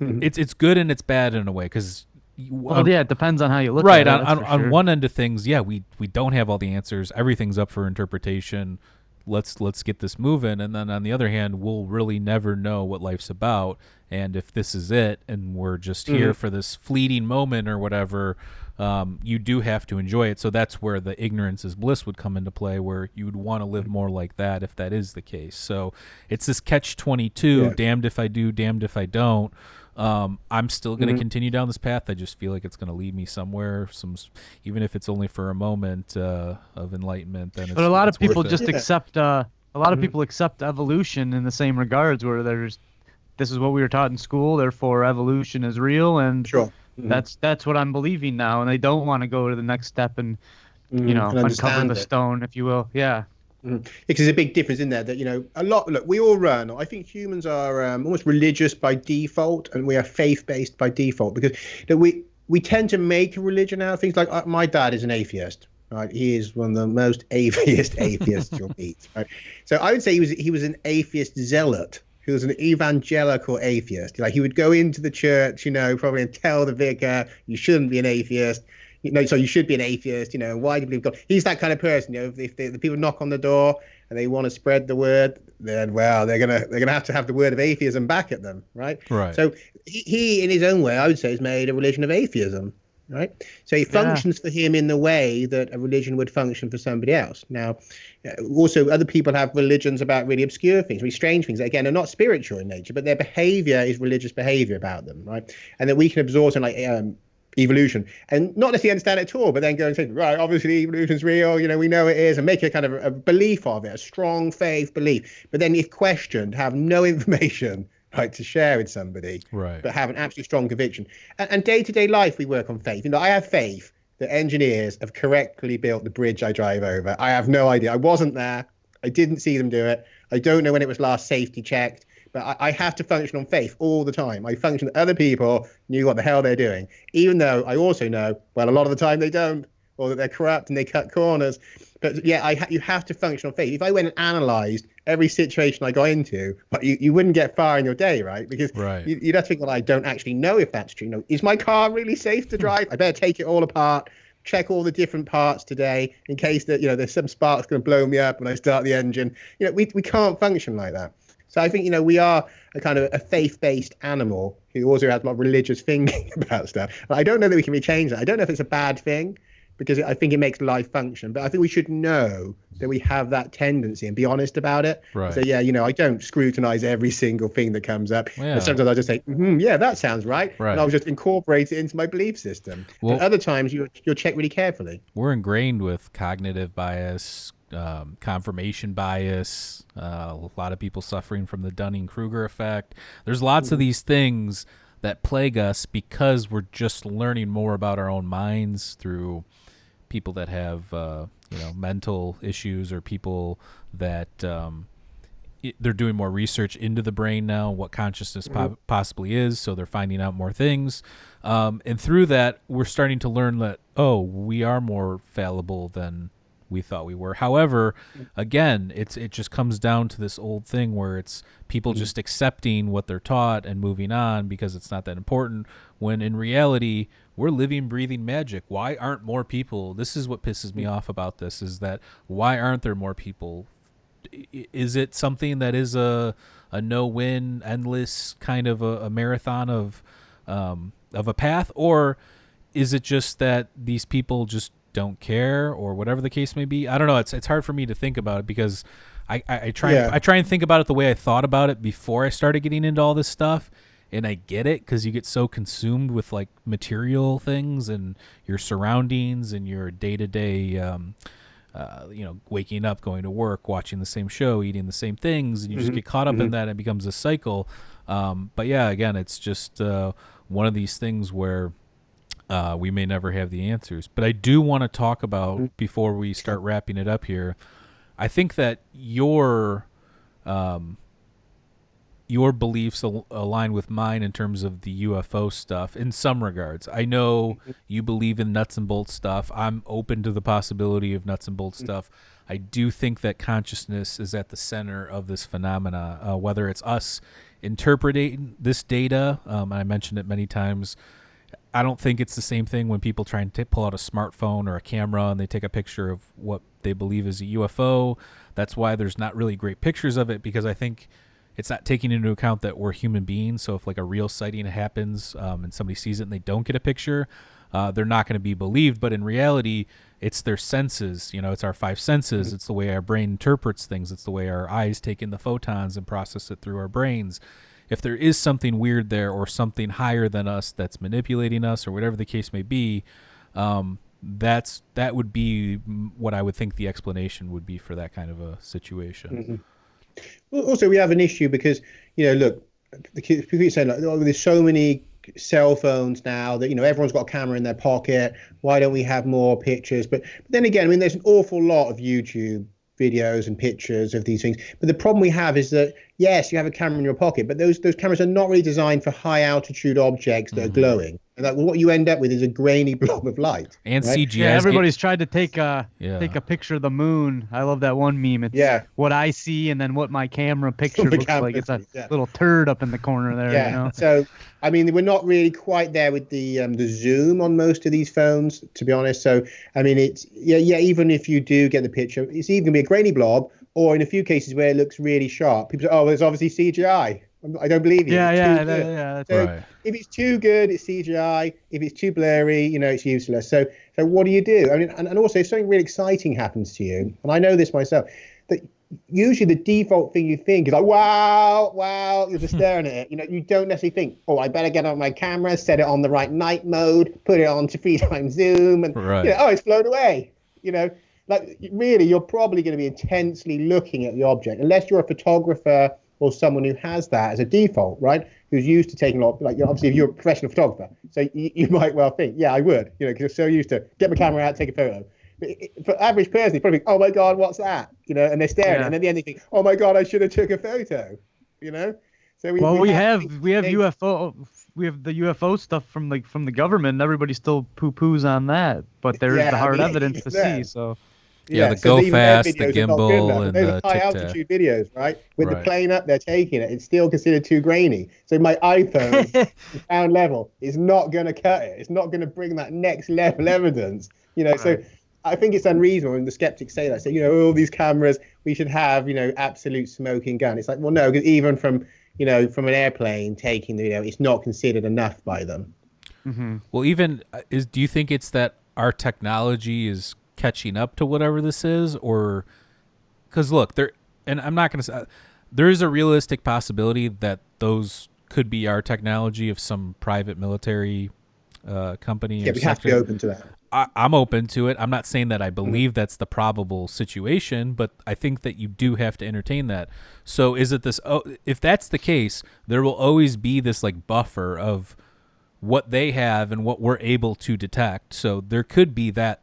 Speaker 1: it's good and it's bad in a way, because
Speaker 3: it depends on how you look
Speaker 1: right,
Speaker 3: at it.
Speaker 1: On one end of things, we don't have all the answers. Everything's up for interpretation. Let's get this moving. And then on the other hand, we'll really never know what life's about. And if this is it, and we're just here for this fleeting moment or whatever, you do have to enjoy it. So that's where the ignorance is bliss would come into play, where you would want to live more like that if that is the case. So it's this catch-22, damned if I do, damned if I don't. I'm still going to continue down this path. I just feel like it's going to lead me somewhere, even if it's only for a moment of enlightenment. Then
Speaker 3: but a lot of people just accept. A lot of people accept evolution in the same regards, where this is what we were taught in school, therefore evolution is real, and that's what I'm believing now, and they don't want to go to the next step and uncover the stone, if you will. Yeah.
Speaker 2: Because there's a big difference in there that, look, we all run. I think humans are almost religious by default, and we are faith-based by default, because we tend to make a religion out of things. Like my dad is an atheist, right? He is one of the most atheists you'll meet, right? So I would say he was an atheist zealot. He was an evangelical atheist. Like, he would go into the church, probably, and tell the vicar, you shouldn't be an atheist. So you should be an atheist, why do you believe God? He's that kind of person, if the people knock on the door and they want to spread the word, then, well, they're gonna have to have the word of atheism back at them, right?
Speaker 1: Right.
Speaker 2: So he, in his own way, I would say, has made a religion of atheism, right? So he functions for him in the way that a religion would function for somebody else. Now, also, other people have religions about really obscure things, really strange things that, again, are not spiritual in nature, but their behavior is religious behavior about them, right? And that we can absorb something like evolution and not necessarily understand it at all, but then go and say, right, obviously evolution's real, we know it is, and make a kind of a belief of it, a strong faith belief. But then, if questioned, have no information to share with somebody,
Speaker 1: right,
Speaker 2: but have an absolutely strong conviction. And day-to-day life, we work on faith. I have faith that engineers have correctly built the bridge I drive over. I have no idea. I wasn't there. I didn't see them do it. I don't know when it was last safety checked. But I have to function on faith all the time. I function that other people knew what the hell they're doing, even though I also know, well, a lot of the time they don't, or that they're corrupt and they cut corners. But yeah, you have to function on faith. If I went and analysed every situation I got into, but you wouldn't get far in your day, right? Because you'd have to think, well, I don't actually know if that's true. Is my car really safe to drive? I better take it all apart, check all the different parts today in case that there's some spark's going to blow me up when I start the engine. We can't function like that. So I think, we are a kind of a faith-based animal who also has a lot of religious thinking about stuff. But I don't know that we can really change that. I don't know if it's a bad thing, because I think it makes life function. But I think we should know that we have that tendency and be honest about it.
Speaker 1: Right.
Speaker 2: So, I don't scrutinize every single thing that comes up. Yeah. But sometimes I just say, that sounds right. And I'll just incorporate it into my belief system. Well, and other times you'll check really carefully.
Speaker 1: We're ingrained with cognitive bias, confirmation bias, a lot of people suffering from the Dunning-Kruger effect. There's lots of these things that plague us because we're just learning more about our own minds through people that have mental issues, or people that they're doing more research into the brain now, what consciousness possibly is, so they're finding out more things, and through that we're starting to learn that we are more fallible than we thought we were. However, again, it just comes down to this old thing where it's people just accepting what they're taught and moving on because it's not that important, when in reality we're living, breathing magic. Why aren't more people? This is what pisses me off about this, is that why aren't there more people? Is it something that is a no-win, endless kind of a marathon of a path, or is it just that these people just don't care, or whatever the case may be? I don't know. It's hard for me to think about it, because I try and think about it the way I thought about it before I started getting into all this stuff, and I get it, because you get so consumed with like material things and your surroundings and your day-to-day waking up, going to work, watching the same show, eating the same things, and you just get caught up in that, and it becomes a cycle. But yeah, again, it's just one of these things where we may never have the answers. But I do want to talk about, before we start wrapping it up here, I think that your beliefs align with mine in terms of the UFO stuff in some regards. I know you believe in nuts and bolts stuff. I'm open to the possibility of nuts and bolts stuff. I do think that consciousness is at the center of this phenomena, whether it's us interpreting this data. I mentioned it many times. I don't think it's the same thing when people try and pull out a smartphone or a camera and they take a picture of what they believe is a UFO. That's why there's not really great pictures of it, because I think it's not taking into account that we're human beings. So if like a real sighting happens and somebody sees it and they don't get a picture, they're not going to be believed. But in reality, it's their senses. It's our five senses. It's the way our brain interprets things. It's the way our eyes take in the photons and process it through our brains. If there is something weird there or something higher than us that's manipulating us or whatever the case may be, that would be what I would think the explanation would be for that kind of a situation.
Speaker 2: Well, also, we have an issue because, look, the kids, people keep saying, like, oh, there's so many cell phones now that, everyone's got a camera in their pocket. Why don't we have more pictures? But then again, I mean, there's an awful lot of YouTube videos and pictures of these things. But the problem we have is that, yes, you have a camera in your pocket, but those cameras are not really designed for high altitude objects that are glowing. And what you end up with is a grainy blob of light.
Speaker 1: And right? CGI.
Speaker 3: Yeah, everybody's tried to take a picture of the moon. I love that one meme. It's what I see and then what my camera picture looks like. It's a little turd up in the corner there.
Speaker 2: Yeah. So, I mean, we're not really quite there with the zoom on most of these phones, to be honest. So, I mean, it's even if you do get the picture, it's either going to be a grainy blob, or in a few cases where it looks really sharp, people say, oh, well, there's obviously CGI. I don't believe you. So
Speaker 1: right.
Speaker 2: If it's too good, it's CGI. If it's too blurry, it's useless. So what do you do? I mean, and also if something really exciting happens to you, and I know this myself, that usually the default thing you think is like, wow, you're just staring at it. You don't necessarily think, oh, I better get on my camera, set it on the right night mode, put it on to 3x zoom, and it's flown away. Like really, you're probably going to be intensely looking at the object, unless you're a photographer or someone who has that as a default, right? Who's used to taking a lot, like obviously if you're a professional photographer, so you might well think, yeah, I would, because you're so used to get my camera out, take a photo. But for average person, you probably think, oh my God, what's that? And they're staring, and at the end they think, oh my God, I should have took a photo. So we have
Speaker 3: UFO, we have the UFO stuff from the government, and everybody still poo-poos on that, but there is the hard evidence to see. So.
Speaker 1: Yeah, the go fast, the gimbal, and the
Speaker 2: high altitude videos, right? With the plane up, they're taking it. It's still considered too grainy. So my iPhone, sound level, is not going to cut it. It's not going to bring that next level evidence. So I think it's unreasonable, and the skeptics say that. So all these cameras, we should have absolute smoking gun. It's like, well, no, because even from from an airplane taking the video, it's not considered enough by them.
Speaker 1: Mm-hmm. Well, even do you think it's that our technology is catching up to whatever this is, or because look, I'm not going to say there is a realistic possibility that those could be our technology of some private military company.
Speaker 2: Yeah, we have to be open to that.
Speaker 1: I'm open to it. I'm not saying that I believe that's the probable situation, but I think that you do have to entertain that. So is it this? Oh, if that's the case, there will always be this like buffer of what they have and what we're able to detect. So there could be that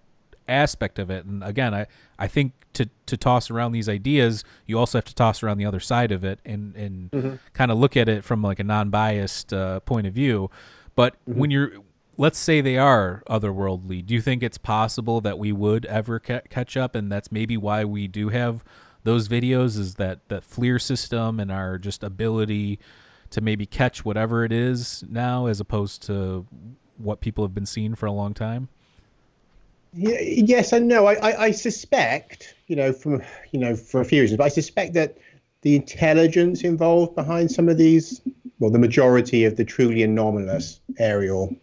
Speaker 1: aspect of it. And again, I think to toss around these ideas, you also have to toss around the other side of it and kind of look at it from like a non-biased point of view. But when let's say they are otherworldly, do you think it's possible that we would ever catch up? And that's maybe why we do have those videos, is that FLIR system and our just ability to maybe catch whatever it is now, as opposed to what people have been seeing for a long time?
Speaker 2: Yeah, yes and no. I suspect, for a few reasons, but I suspect that the intelligence involved behind some of these, well, the majority of the truly anomalous aerial,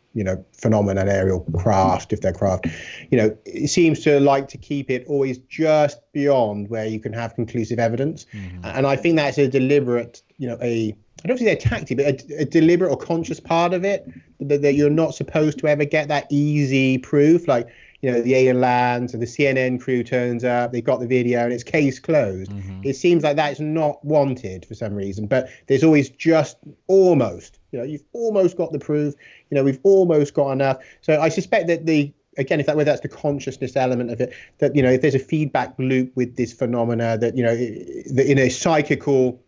Speaker 2: phenomena, aerial craft, if they're craft, it seems to like to keep it always just beyond where you can have conclusive evidence. And I think that's a deliberate, I don't think they're tactic, but a deliberate or conscious part of it, that you're not supposed to ever get that easy proof. Like, the alien lands and the CNN crew turns up, they've got the video and it's case closed. It seems like that's not wanted for some reason, but there's always just almost, you've almost got the proof, we've almost got enough. So I suspect that whether that's the consciousness element of it, that, if there's a feedback loop with this phenomena, that, that in a psychical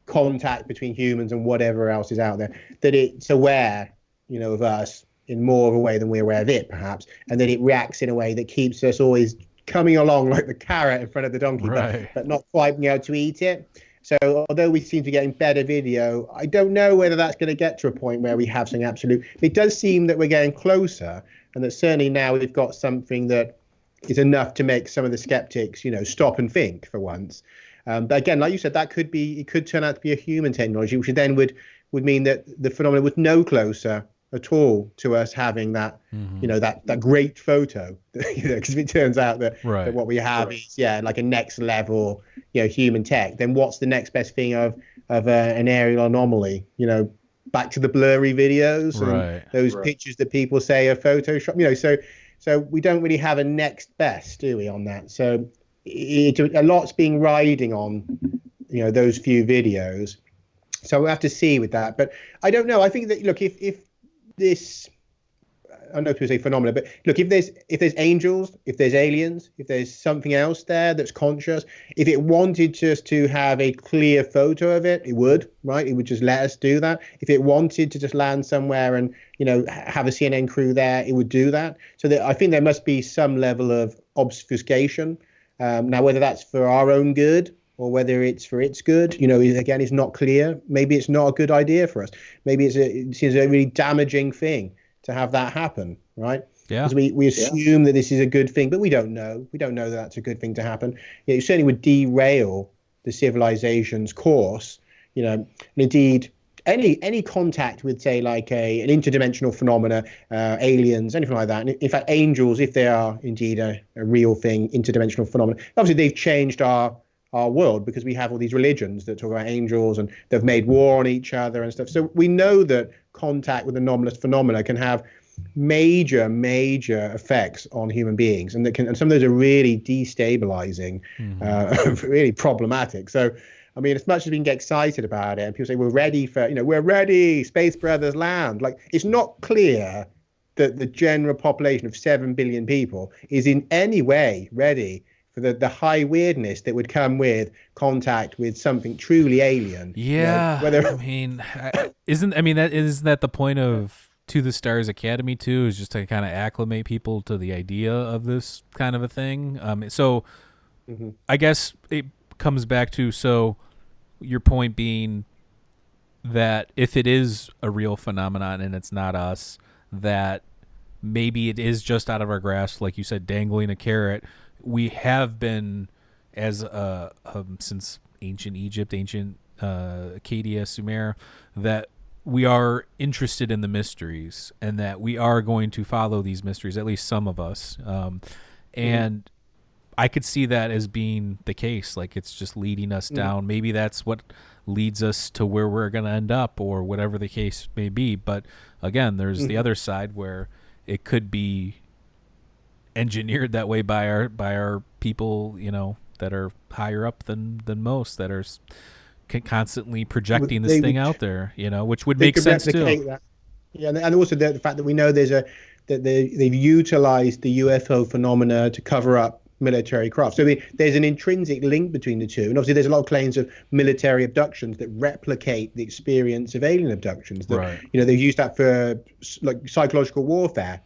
Speaker 2: contact between humans and whatever else is out there, that it's aware, of us in more of a way than we're aware of it, perhaps, and then it reacts in a way that keeps us always coming along like the carrot in front of the donkey, but not quite being able to eat it. So although we seem to be getting better video, I don't know whether that's going to get to a point where we have something absolute. It does seem that we're getting closer, and that certainly now we've got something that is enough to make some of the skeptics, stop and think for once. But again, like you said, it could turn out to be a human technology, which then would mean that the phenomenon was no closer at all to us having that, that great photo, because if it turns out that what we have is, like a next level, human tech, then what's the next best thing of an aerial anomaly? Back to the blurry videos and those pictures that people say are Photoshop, so we don't really have a next best, do we, on that? So a lot's being riding on, those few videos. So we'll have to see with that. But I don't know. I think that, look, if this, I don't know if you say phenomena, but look, if there's angels, if there's aliens, if there's something else there that's conscious, if it wanted just to have a clear photo of it, it would, right? It would just let us do that. If it wanted to just land somewhere and, have a CNN crew there, it would do that. So I think there must be some level of obfuscation. Now, whether that's for our own good or whether it's for its good, again, is not clear. Maybe it's not a good idea for us. Maybe it seems a really damaging thing to have that happen, right?
Speaker 1: Yeah.
Speaker 2: Because we assume that this is a good thing, but we don't know. We don't know that that's a good thing to happen. It certainly would derail the civilization's course, and indeed, any contact with, say, like an interdimensional phenomena, aliens, anything like that. And in fact, angels, if they are indeed a real thing, interdimensional phenomena, obviously they've changed our world, because we have all these religions that talk about angels and they've made war on each other and stuff. So we know that contact with anomalous phenomena can have major effects on human beings, and some of those are really destabilizing, really problematic. So I mean, as much as we can get excited about it and people say we're ready, Space Brothers land, like, it's not clear that the general population of 7 billion people is in any way ready for the high weirdness that would come with contact with something truly alien.
Speaker 1: Yeah. Isn't that the point of To the Stars Academy too, is just to kind of acclimate people to the idea of this kind of a thing? I guess it comes back to, so your point being that if it is a real phenomenon and it's not us, that maybe it is just out of our grasp, like you said, dangling a carrot. We have been, as since ancient Egypt, ancient Acadia, Sumer, that we are interested in the mysteries and that we are going to follow these mysteries, at least some of us. And I could see that as being the case. Like, it's just leading us down. Maybe that's what leads us to where we're going to end up, or whatever the case may be. But again, there's the other side where it could be engineered that way by our people, that are higher up than most, that are constantly projecting this thing out there, which would make sense too.
Speaker 2: That. Yeah, and also the fact that we know that they've utilized the UFO phenomena to cover up military craft. So there's an intrinsic link between the two, and obviously there's a lot of claims of military abductions that replicate the experience of alien abductions. That, they've used that for like psychological warfare.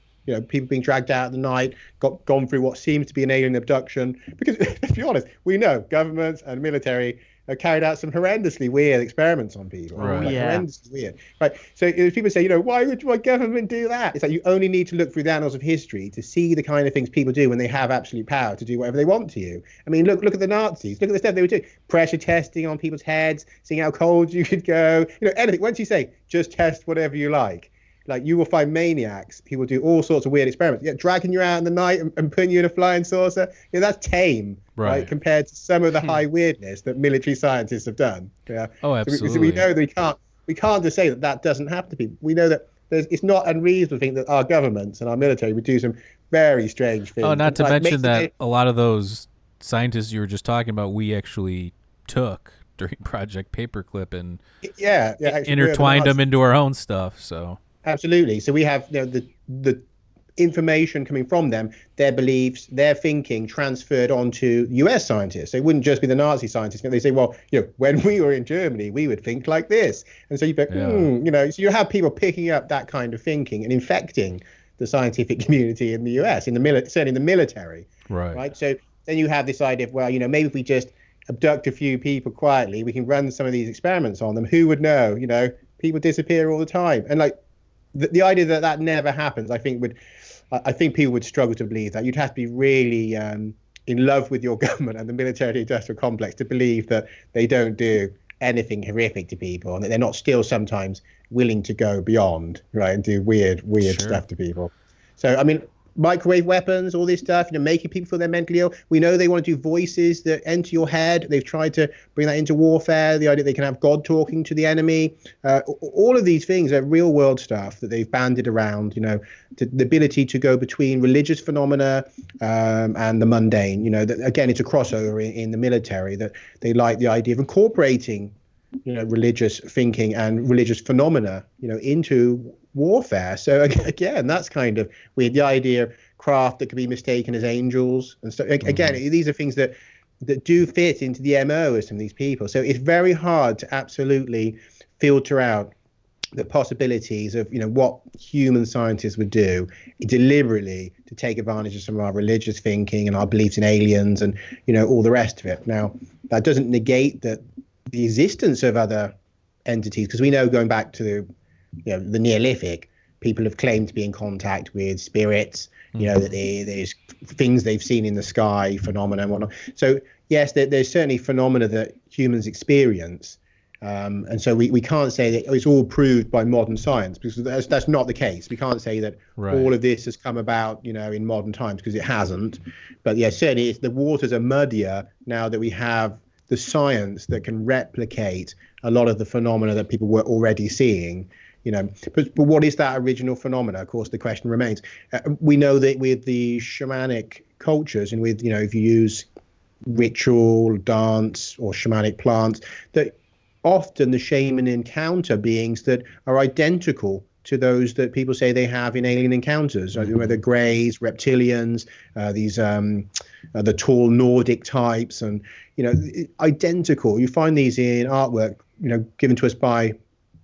Speaker 2: People being dragged out at the night, gone through what seems to be an alien abduction. Because let's be honest, we know governments and military have carried out some horrendously weird experiments on people. Horrendously weird. Right. So if people say, why would my government do that? It's like you only need to look through the annals of history to see the kind of things people do when they have absolute power to do whatever they want to you. I mean, look at the Nazis. Look at the stuff they would do. Pressure testing on people's heads, seeing how cold you could go. Anything. Once you say, just test whatever you like you will find maniacs. People do all sorts of weird experiments. Dragging you out in the night and putting you in a flying saucer. That's tame, right? Compared to some of the high weirdness that military scientists have done. Yeah.
Speaker 1: Oh, absolutely.
Speaker 2: So we know that we can't just say that doesn't happen to people. We know that it's not unreasonable to think that our governments and our military would do some very strange things.
Speaker 1: Oh, not to mention that a lot of those scientists you were just talking about, we actually took during Project Paperclip and intertwined them into our own stuff. So.
Speaker 2: Absolutely. So we have the information coming from them, their beliefs, their thinking transferred onto US scientists. So it wouldn't just be the Nazi scientists. They say, well, when we were in Germany, we would think like this. And so you think, so you have people picking up that kind of thinking and infecting the scientific community in the US, certainly in the military. Right. So then you have this idea of, well, maybe if we just abduct a few people quietly, we can run some of these experiments on them. Who would know? People disappear all the time. And like the idea that that never happens, I think people would struggle to believe that. You'd have to be really in love with your government and the military-industrial complex to believe that they don't do anything horrific to people, and that they're not still sometimes willing to go beyond, right, and do weird stuff to people. So, I mean, microwave weapons, all this stuff, making people feel they're mentally ill. We know they want to do voices that enter your head. They've tried to bring that into warfare, the idea they can have God talking to the enemy. All of these things are real world stuff that they've banded around, the ability to go between religious phenomena and the mundane. That, again, it's a crossover in the military, that they like the idea of incorporating religious thinking and religious phenomena, into warfare. So again, that's kind of weird. The idea of craft that could be mistaken as angels and stuff. Again, these are things that do fit into the MO of some of these people. So it's very hard to absolutely filter out the possibilities of what human scientists would do deliberately to take advantage of some of our religious thinking and our beliefs in aliens and all the rest of it. Now, that doesn't negate that the existence of other entities, because we know, going back to the Neolithic, people have claimed to be in contact with spirits, that there's things they've seen in the sky, phenomena and whatnot. So yes, there's certainly phenomena that humans experience, and so we can't say that it's all proved by modern science, because that's not the case. We can't say that all of this has come about in modern times, because it hasn't. But yeah, certainly the waters are muddier now that we have the science that can replicate a lot of the phenomena that people were already seeing. But what is that original phenomena? Of course, the question remains. We know that with the shamanic cultures, and with if you use ritual, dance, or shamanic plants, that often the shaman encounter beings that are identical to those that people say they have in alien encounters, whether greys, reptilians, the tall Nordic types, and identical. You find these in artwork, given to us by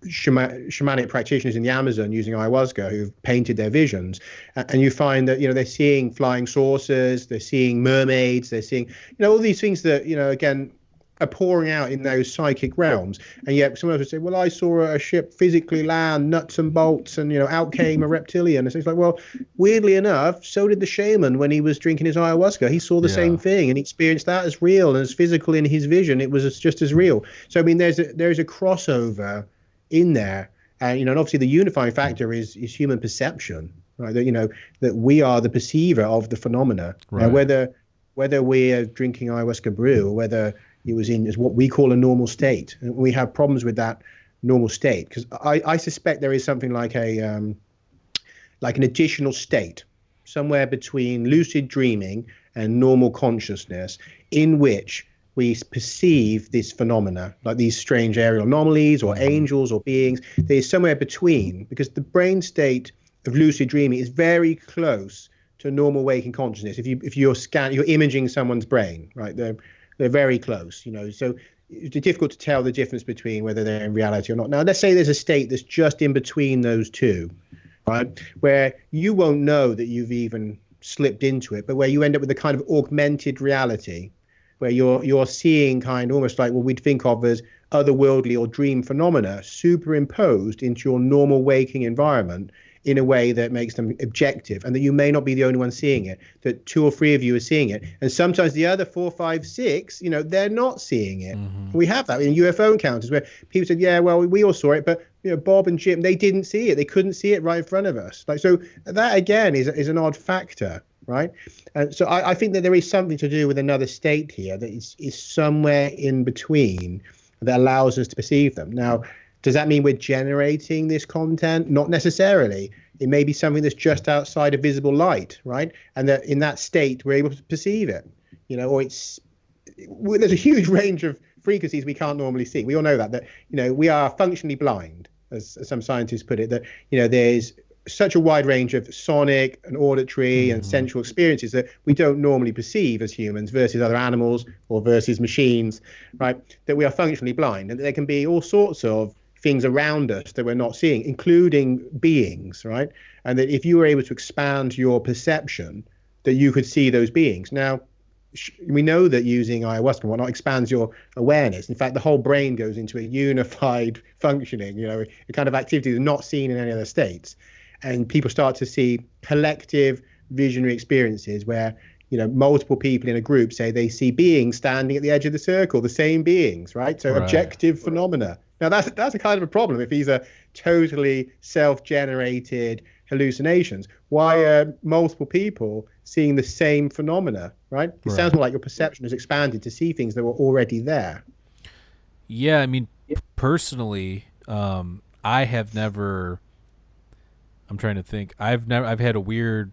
Speaker 2: shamanic practitioners in the Amazon using ayahuasca, who've painted their visions, and you find that they're seeing flying saucers, they're seeing mermaids, they're seeing all these things that again are pouring out in those psychic realms. And yet someone else would say, well, I saw a ship physically land, nuts and bolts, and out came a reptilian. And so it's like, well, weirdly enough, so did the shaman when he was drinking his ayahuasca. He saw the same thing and experienced that as real, and as physical in his vision, it was just as real. So I mean, there's a crossover in there, and obviously the unifying factor is human perception, right? That that we are the perceiver of the phenomena. Right. Now, whether we're drinking ayahuasca brew, or whether it was in what we call a normal state, and we have problems with that normal state, because I suspect there is something like an additional state somewhere between lucid dreaming and normal consciousness, in which we perceive this phenomena, like these strange aerial anomalies or angels or beings. There's somewhere between, because the brain state of lucid dreaming is very close to normal waking consciousness. If you're imaging someone's brain, right? They're very close, so it's difficult to tell the difference between whether they're in reality or not. Now, let's say there's a state that's just in between those two, right, where you won't know that you've even slipped into it, but where you end up with a kind of augmented reality, where you're seeing kind of almost like what we'd think of as otherworldly or dream phenomena superimposed into your normal waking environment in a way that makes them objective, and that you may not be the only one seeing it, that 2 or 3 of you are seeing it, and sometimes the other 4, 5, 6, they're not seeing it. We have that in UFO encounters where people said, yeah, well, we all saw it, but Bob and Jim, they didn't see it. They couldn't see it right in front of us. Like, so that again is an odd factor, right? And so I think that there is something to do with another state here that is somewhere in between that allows us to perceive them. Now, does that mean we're generating this content? Not necessarily. It may be something that's just outside of visible light, right? And that in that state, we're able to perceive it, or there's a huge range of frequencies we can't normally see. We all know that we are functionally blind, as some scientists put it, that, there's such a wide range of sonic and auditory and sensual experiences that we don't normally perceive as humans versus other animals or versus machines, right? That we are functionally blind, and that there can be all sorts of things around us that we're not seeing, including beings, right? And that if you were able to expand your perception, that you could see those beings. Now, we know that using ayahuasca and whatnot expands your awareness. In fact, the whole brain goes into a unified functioning, a kind of activity that's not seen in any other states. And people start to see collective visionary experiences where, multiple people in a group say they see beings standing at the edge of the circle, the same beings, right? So objective phenomena. Now, that's a kind of a problem if these are totally self-generated hallucinations. Why are multiple people seeing the same phenomena, right? It sounds more like your perception has expanded to see things that were already there.
Speaker 1: Yeah, I mean, personally, I have never. I'm trying to think. I've had a weird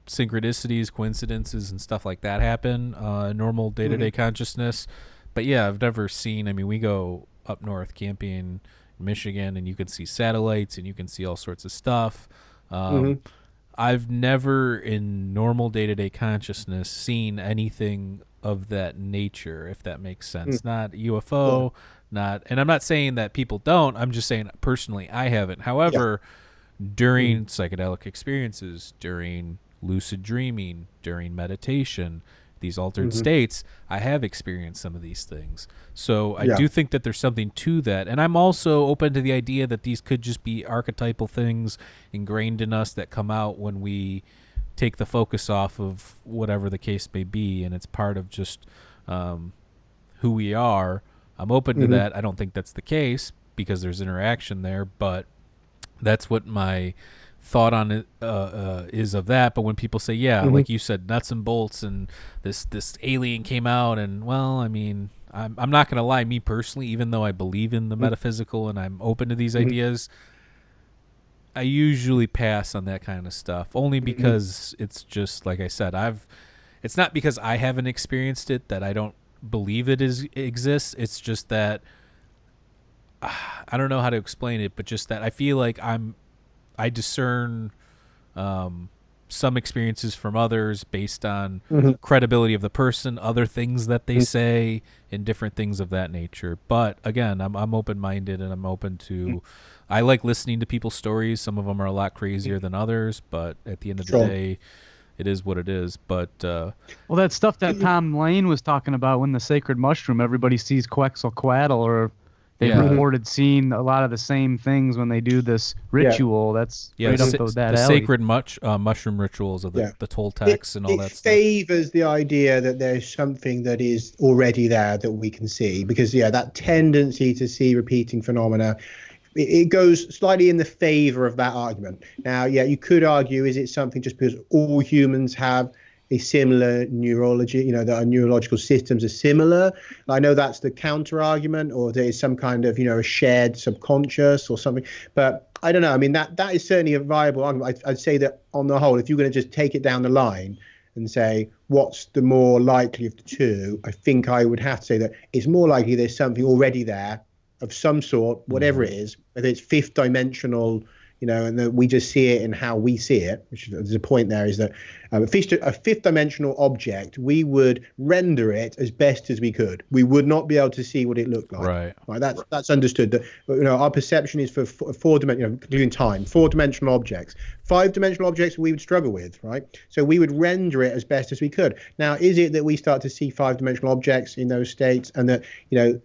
Speaker 1: synchronicities, coincidences, and stuff like that happen in normal day-to-day consciousness. But yeah, I've never seen. I mean, we go up north camping in Michigan, and you can see satellites, and you can see all sorts of stuff. I've never, in normal day-to-day consciousness, seen anything of that nature, if that makes sense. Not UFO, not, and I'm not saying that people don't. I'm just saying personally, I haven't. However, during psychedelic experiences, during lucid dreaming, during meditation, these altered states, I have experienced some of these things. So I do think that there's something to that. And I'm also open to the idea that these could just be archetypal things ingrained in us that come out when we take the focus off of whatever the case may be, and it's part of just who we are. I'm open to that. I don't think that's the case because there's interaction there, but that's what my thought on it is of that. But when people say, like you said, nuts and bolts, and this alien came out, and well, I mean, I'm not going to lie, me personally, even though I believe in the metaphysical and I'm open to these ideas, I usually pass on that kind of stuff, only because it's just, like I said, it's not because I haven't experienced it that I don't believe it exists. It's just that I don't know how to explain it, but just that I feel like I discern some experiences from others based on credibility of the person, other things that they say, and different things of that nature. But again, I'm open-minded, and I'm open to. I like listening to people's stories. Some of them are a lot crazier than others, but at the end of the day, it is what it is. But well,
Speaker 3: that stuff that Tom Lane was talking about when the sacred mushroom, everybody sees Quetzalcoatl, or they've reported seeing a lot of the same things when they do this ritual. That's right up that
Speaker 1: the
Speaker 3: alley.
Speaker 1: Sacred mushroom rituals of the Toltecs and all that stuff.
Speaker 2: It favors the idea that there's something that is already there that we can see, because that tendency to see repeating phenomena, it goes slightly in the favor of that argument. Now, you could argue, is it something just because all humans have a similar neurology, that our neurological systems are similar? I know that's the counter argument, or there is some kind of, a shared subconscious or something. But I don't know. I mean, that is certainly a viable argument. I'd say that on the whole, if you're going to just take it down the line and say, what's the more likely of the two, I think I would have to say that it's more likely there's something already there of some sort, whatever it is, whether it's fifth dimensional, and that we just see it in how we see it, which is the point there, is that a fifth dimensional object, we would render it as best as we could. We would not be able to see what it looked like. Right. That's understood. That our perception is for four dimensional, including time, four-dimensional objects. Five-dimensional objects we would struggle with, right? So we would render it as best as we could. Now, is it that we start to see five-dimensional objects in those states, and that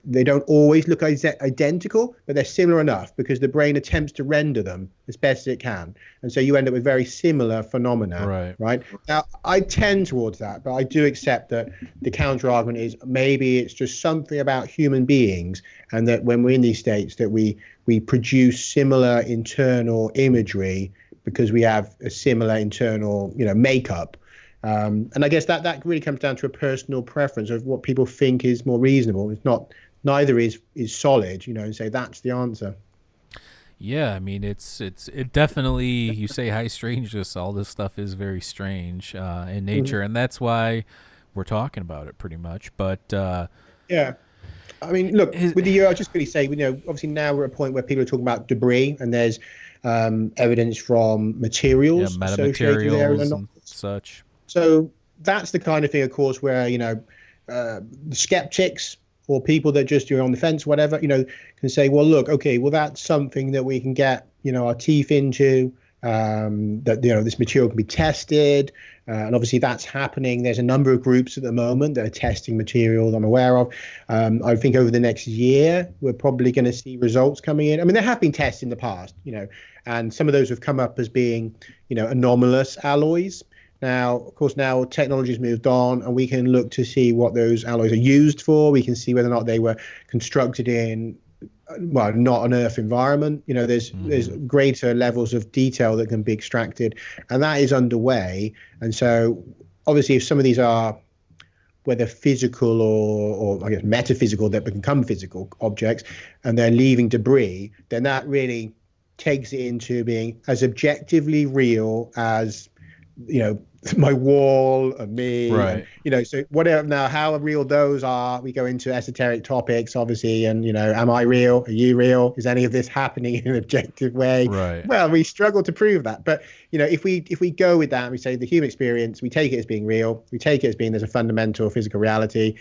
Speaker 2: they don't always look identical, but they're similar enough because the brain attempts to render them as best as it can, and so you end up with very similar phenomena, right? Now, I tend towards that, but I do accept that the counter argument is maybe it's just something about human beings, and that when we're in these states that we produce similar internal imagery because we have a similar internal makeup, and I guess that really comes down to a personal preference of what people think is more reasonable. It's not, neither is solid, and say that's the answer.
Speaker 1: Yeah, I mean, it definitely, you say high strangeness, all this stuff is very strange in nature, and that's why we're talking about it pretty much. But
Speaker 2: I mean, look, with the year, I was just going to say, obviously now we're at a point where people are talking about debris, and there's evidence from materials,
Speaker 1: metamaterials and such.
Speaker 2: So that's the kind of thing, of course, where the skeptics, or people that just on the fence, whatever, can say, well, look, okay, well, that's something that we can get, our teeth into, that this material can be tested, and obviously that's happening. There's a number of groups at the moment that are testing material that I'm aware of. I think over the next year we're probably going to see results coming in. I mean, there have been tests in the past, and some of those have come up as being anomalous alloys. Now, of course, now technology's moved on, and we can look to see what those alloys are used for. We can see whether or not they were constructed in, well, not an Earth environment. There's greater levels of detail that can be extracted, and that is underway. And so, obviously, if some of these are, whether physical or I guess metaphysical, that become physical objects, and they're leaving debris, then that really takes it into being as objectively real as my wall and me,
Speaker 1: right?
Speaker 2: And, so whatever. Now, how real those are, we go into esoteric topics, obviously, and am I real? Are you real? Is any of this happening in an objective way?
Speaker 1: Right.
Speaker 2: Well, we struggle to prove that, but if we go with that and we say the human experience, we take it as being real, we take it as being there's a fundamental physical reality,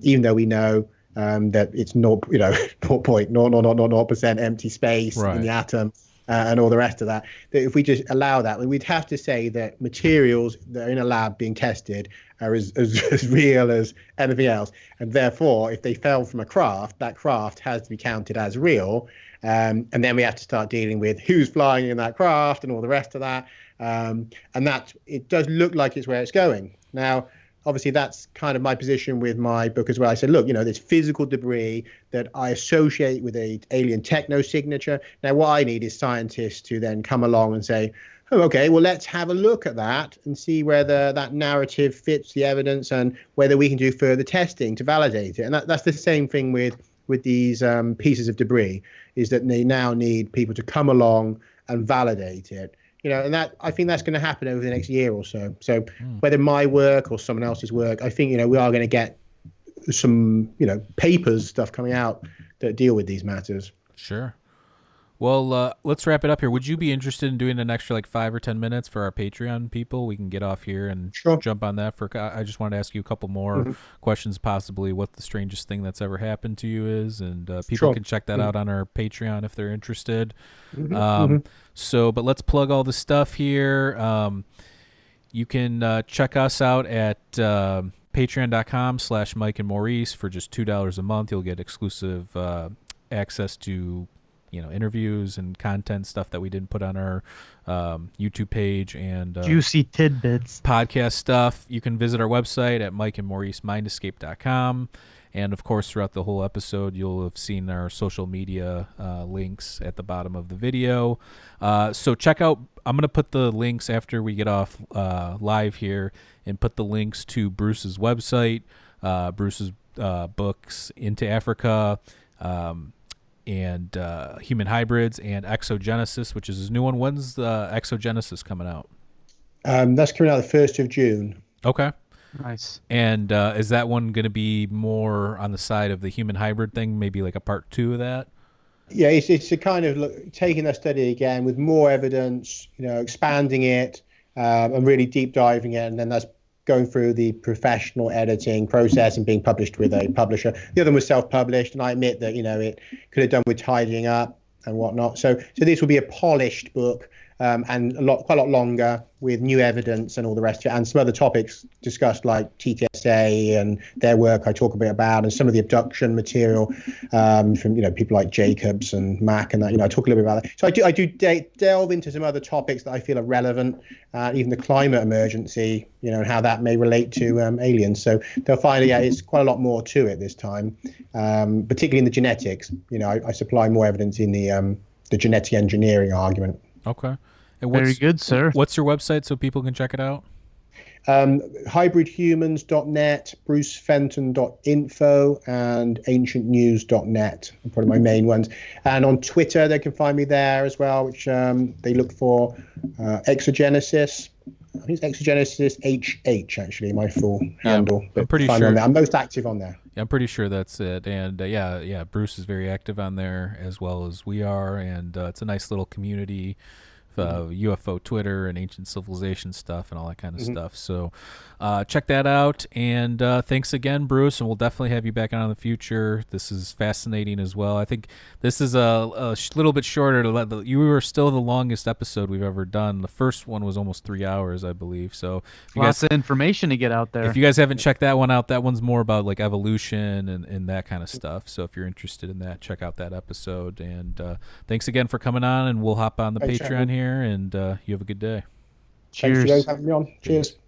Speaker 2: even though we know that it's not 0.000% empty space in the atom. And all the rest of that, that if we just allow that, we'd have to say that materials that are in a lab being tested are as real as anything else. And therefore, if they fell from a craft, that craft has to be counted as real. And then we have to start dealing with who's flying in that craft and all the rest of that. And that it does look like it's where it's going. Now, obviously, that's kind of my position with my book as well. I said, look, there's physical debris that I associate with a alien techno signature. Now, what I need is scientists to then come along and say, oh, okay, well, let's have a look at that and see whether that narrative fits the evidence and whether we can do further testing to validate it. And that's the same thing with these pieces of debris, is that they now need people to come along and validate it. And that I think that's going to happen over the next year or so. So whether my work or someone else's work, I think, we are going to get some, papers, stuff coming out that deal with these matters.
Speaker 1: Sure. Well, let's wrap it up here. Would you be interested in doing an extra 5 or 10 minutes for our Patreon people? We can get off here and jump on that. I just wanted to ask you a couple more questions, possibly what the strangest thing that's ever happened to you is, and people can check that out on our Patreon if they're interested. So, but let's plug all the stuff here. You can check us out at patreon.com/Mike and Maurice for just $2 a month. You'll get exclusive access to interviews and content stuff that we didn't put on our YouTube page, and
Speaker 3: juicy tidbits,
Speaker 1: podcast stuff. You can visit our website at mikeandmauricemindescape.com. And of course, throughout the whole episode, you'll have seen our social media links at the bottom of the video. So check out, I'm going to put the links after we get off live here, and put the links to Bruce's website, Bruce's books, Into Africa, and Human Hybrids, and Exogenesis, which is his new one. When's the Exogenesis coming out?
Speaker 2: That's coming out the 1st of June.
Speaker 1: Okay.
Speaker 3: Nice.
Speaker 1: And is that one going to be more on the side of the human hybrid thing, maybe like a part 2 of that?
Speaker 2: Yeah, it's a kind of taking that study again with more evidence, expanding it and really deep diving it, and then that's going through the professional editing process and being published with a publisher. The other one was self-published, and I admit that it could have done with tidying up and whatnot. So this will be a polished book. And quite a lot longer, with new evidence and all the rest of it, and some other topics discussed like TTSA and their work I talk a bit about, and some of the abduction material from people like Jacobs and Mack and that. I talk a little bit about that. So I do delve into some other topics that I feel are relevant, even the climate emergency, and how that may relate to aliens. So they'll find it's quite a lot more to it this time, particularly in the genetics. I supply more evidence in the genetic engineering argument.
Speaker 1: Okay. And
Speaker 3: very good, sir.
Speaker 1: What's your website so people can check it out?
Speaker 2: Hybridhumans.net, brucefenton.info, and ancientnews.net are probably my main ones. And on Twitter, they can find me there as well, which they look for Exogenesis. I think it's Exogenesis HH, actually, my full handle.
Speaker 1: I'm pretty sure.
Speaker 2: I'm most active on there.
Speaker 1: I'm pretty sure that's it. And Bruce is very active on there, as well as we are. And it's a nice little community UFO Twitter and ancient civilization stuff and all that kind of stuff. So check that out. And thanks again, Bruce. And we'll definitely have you back on in the future. This is fascinating as well. I think this is a little bit shorter. You were still the longest episode we've ever done. The first one was almost 3 hours, I believe. So
Speaker 3: lots of information to get out there.
Speaker 1: If you guys haven't checked that one out, that one's more about like evolution and that kind of stuff. So if you're interested in that, check out that episode. And thanks again for coming on, and we'll hop on the Patreon here, and you have a good day.
Speaker 2: Cheers. Thanks for having me on. Cheers.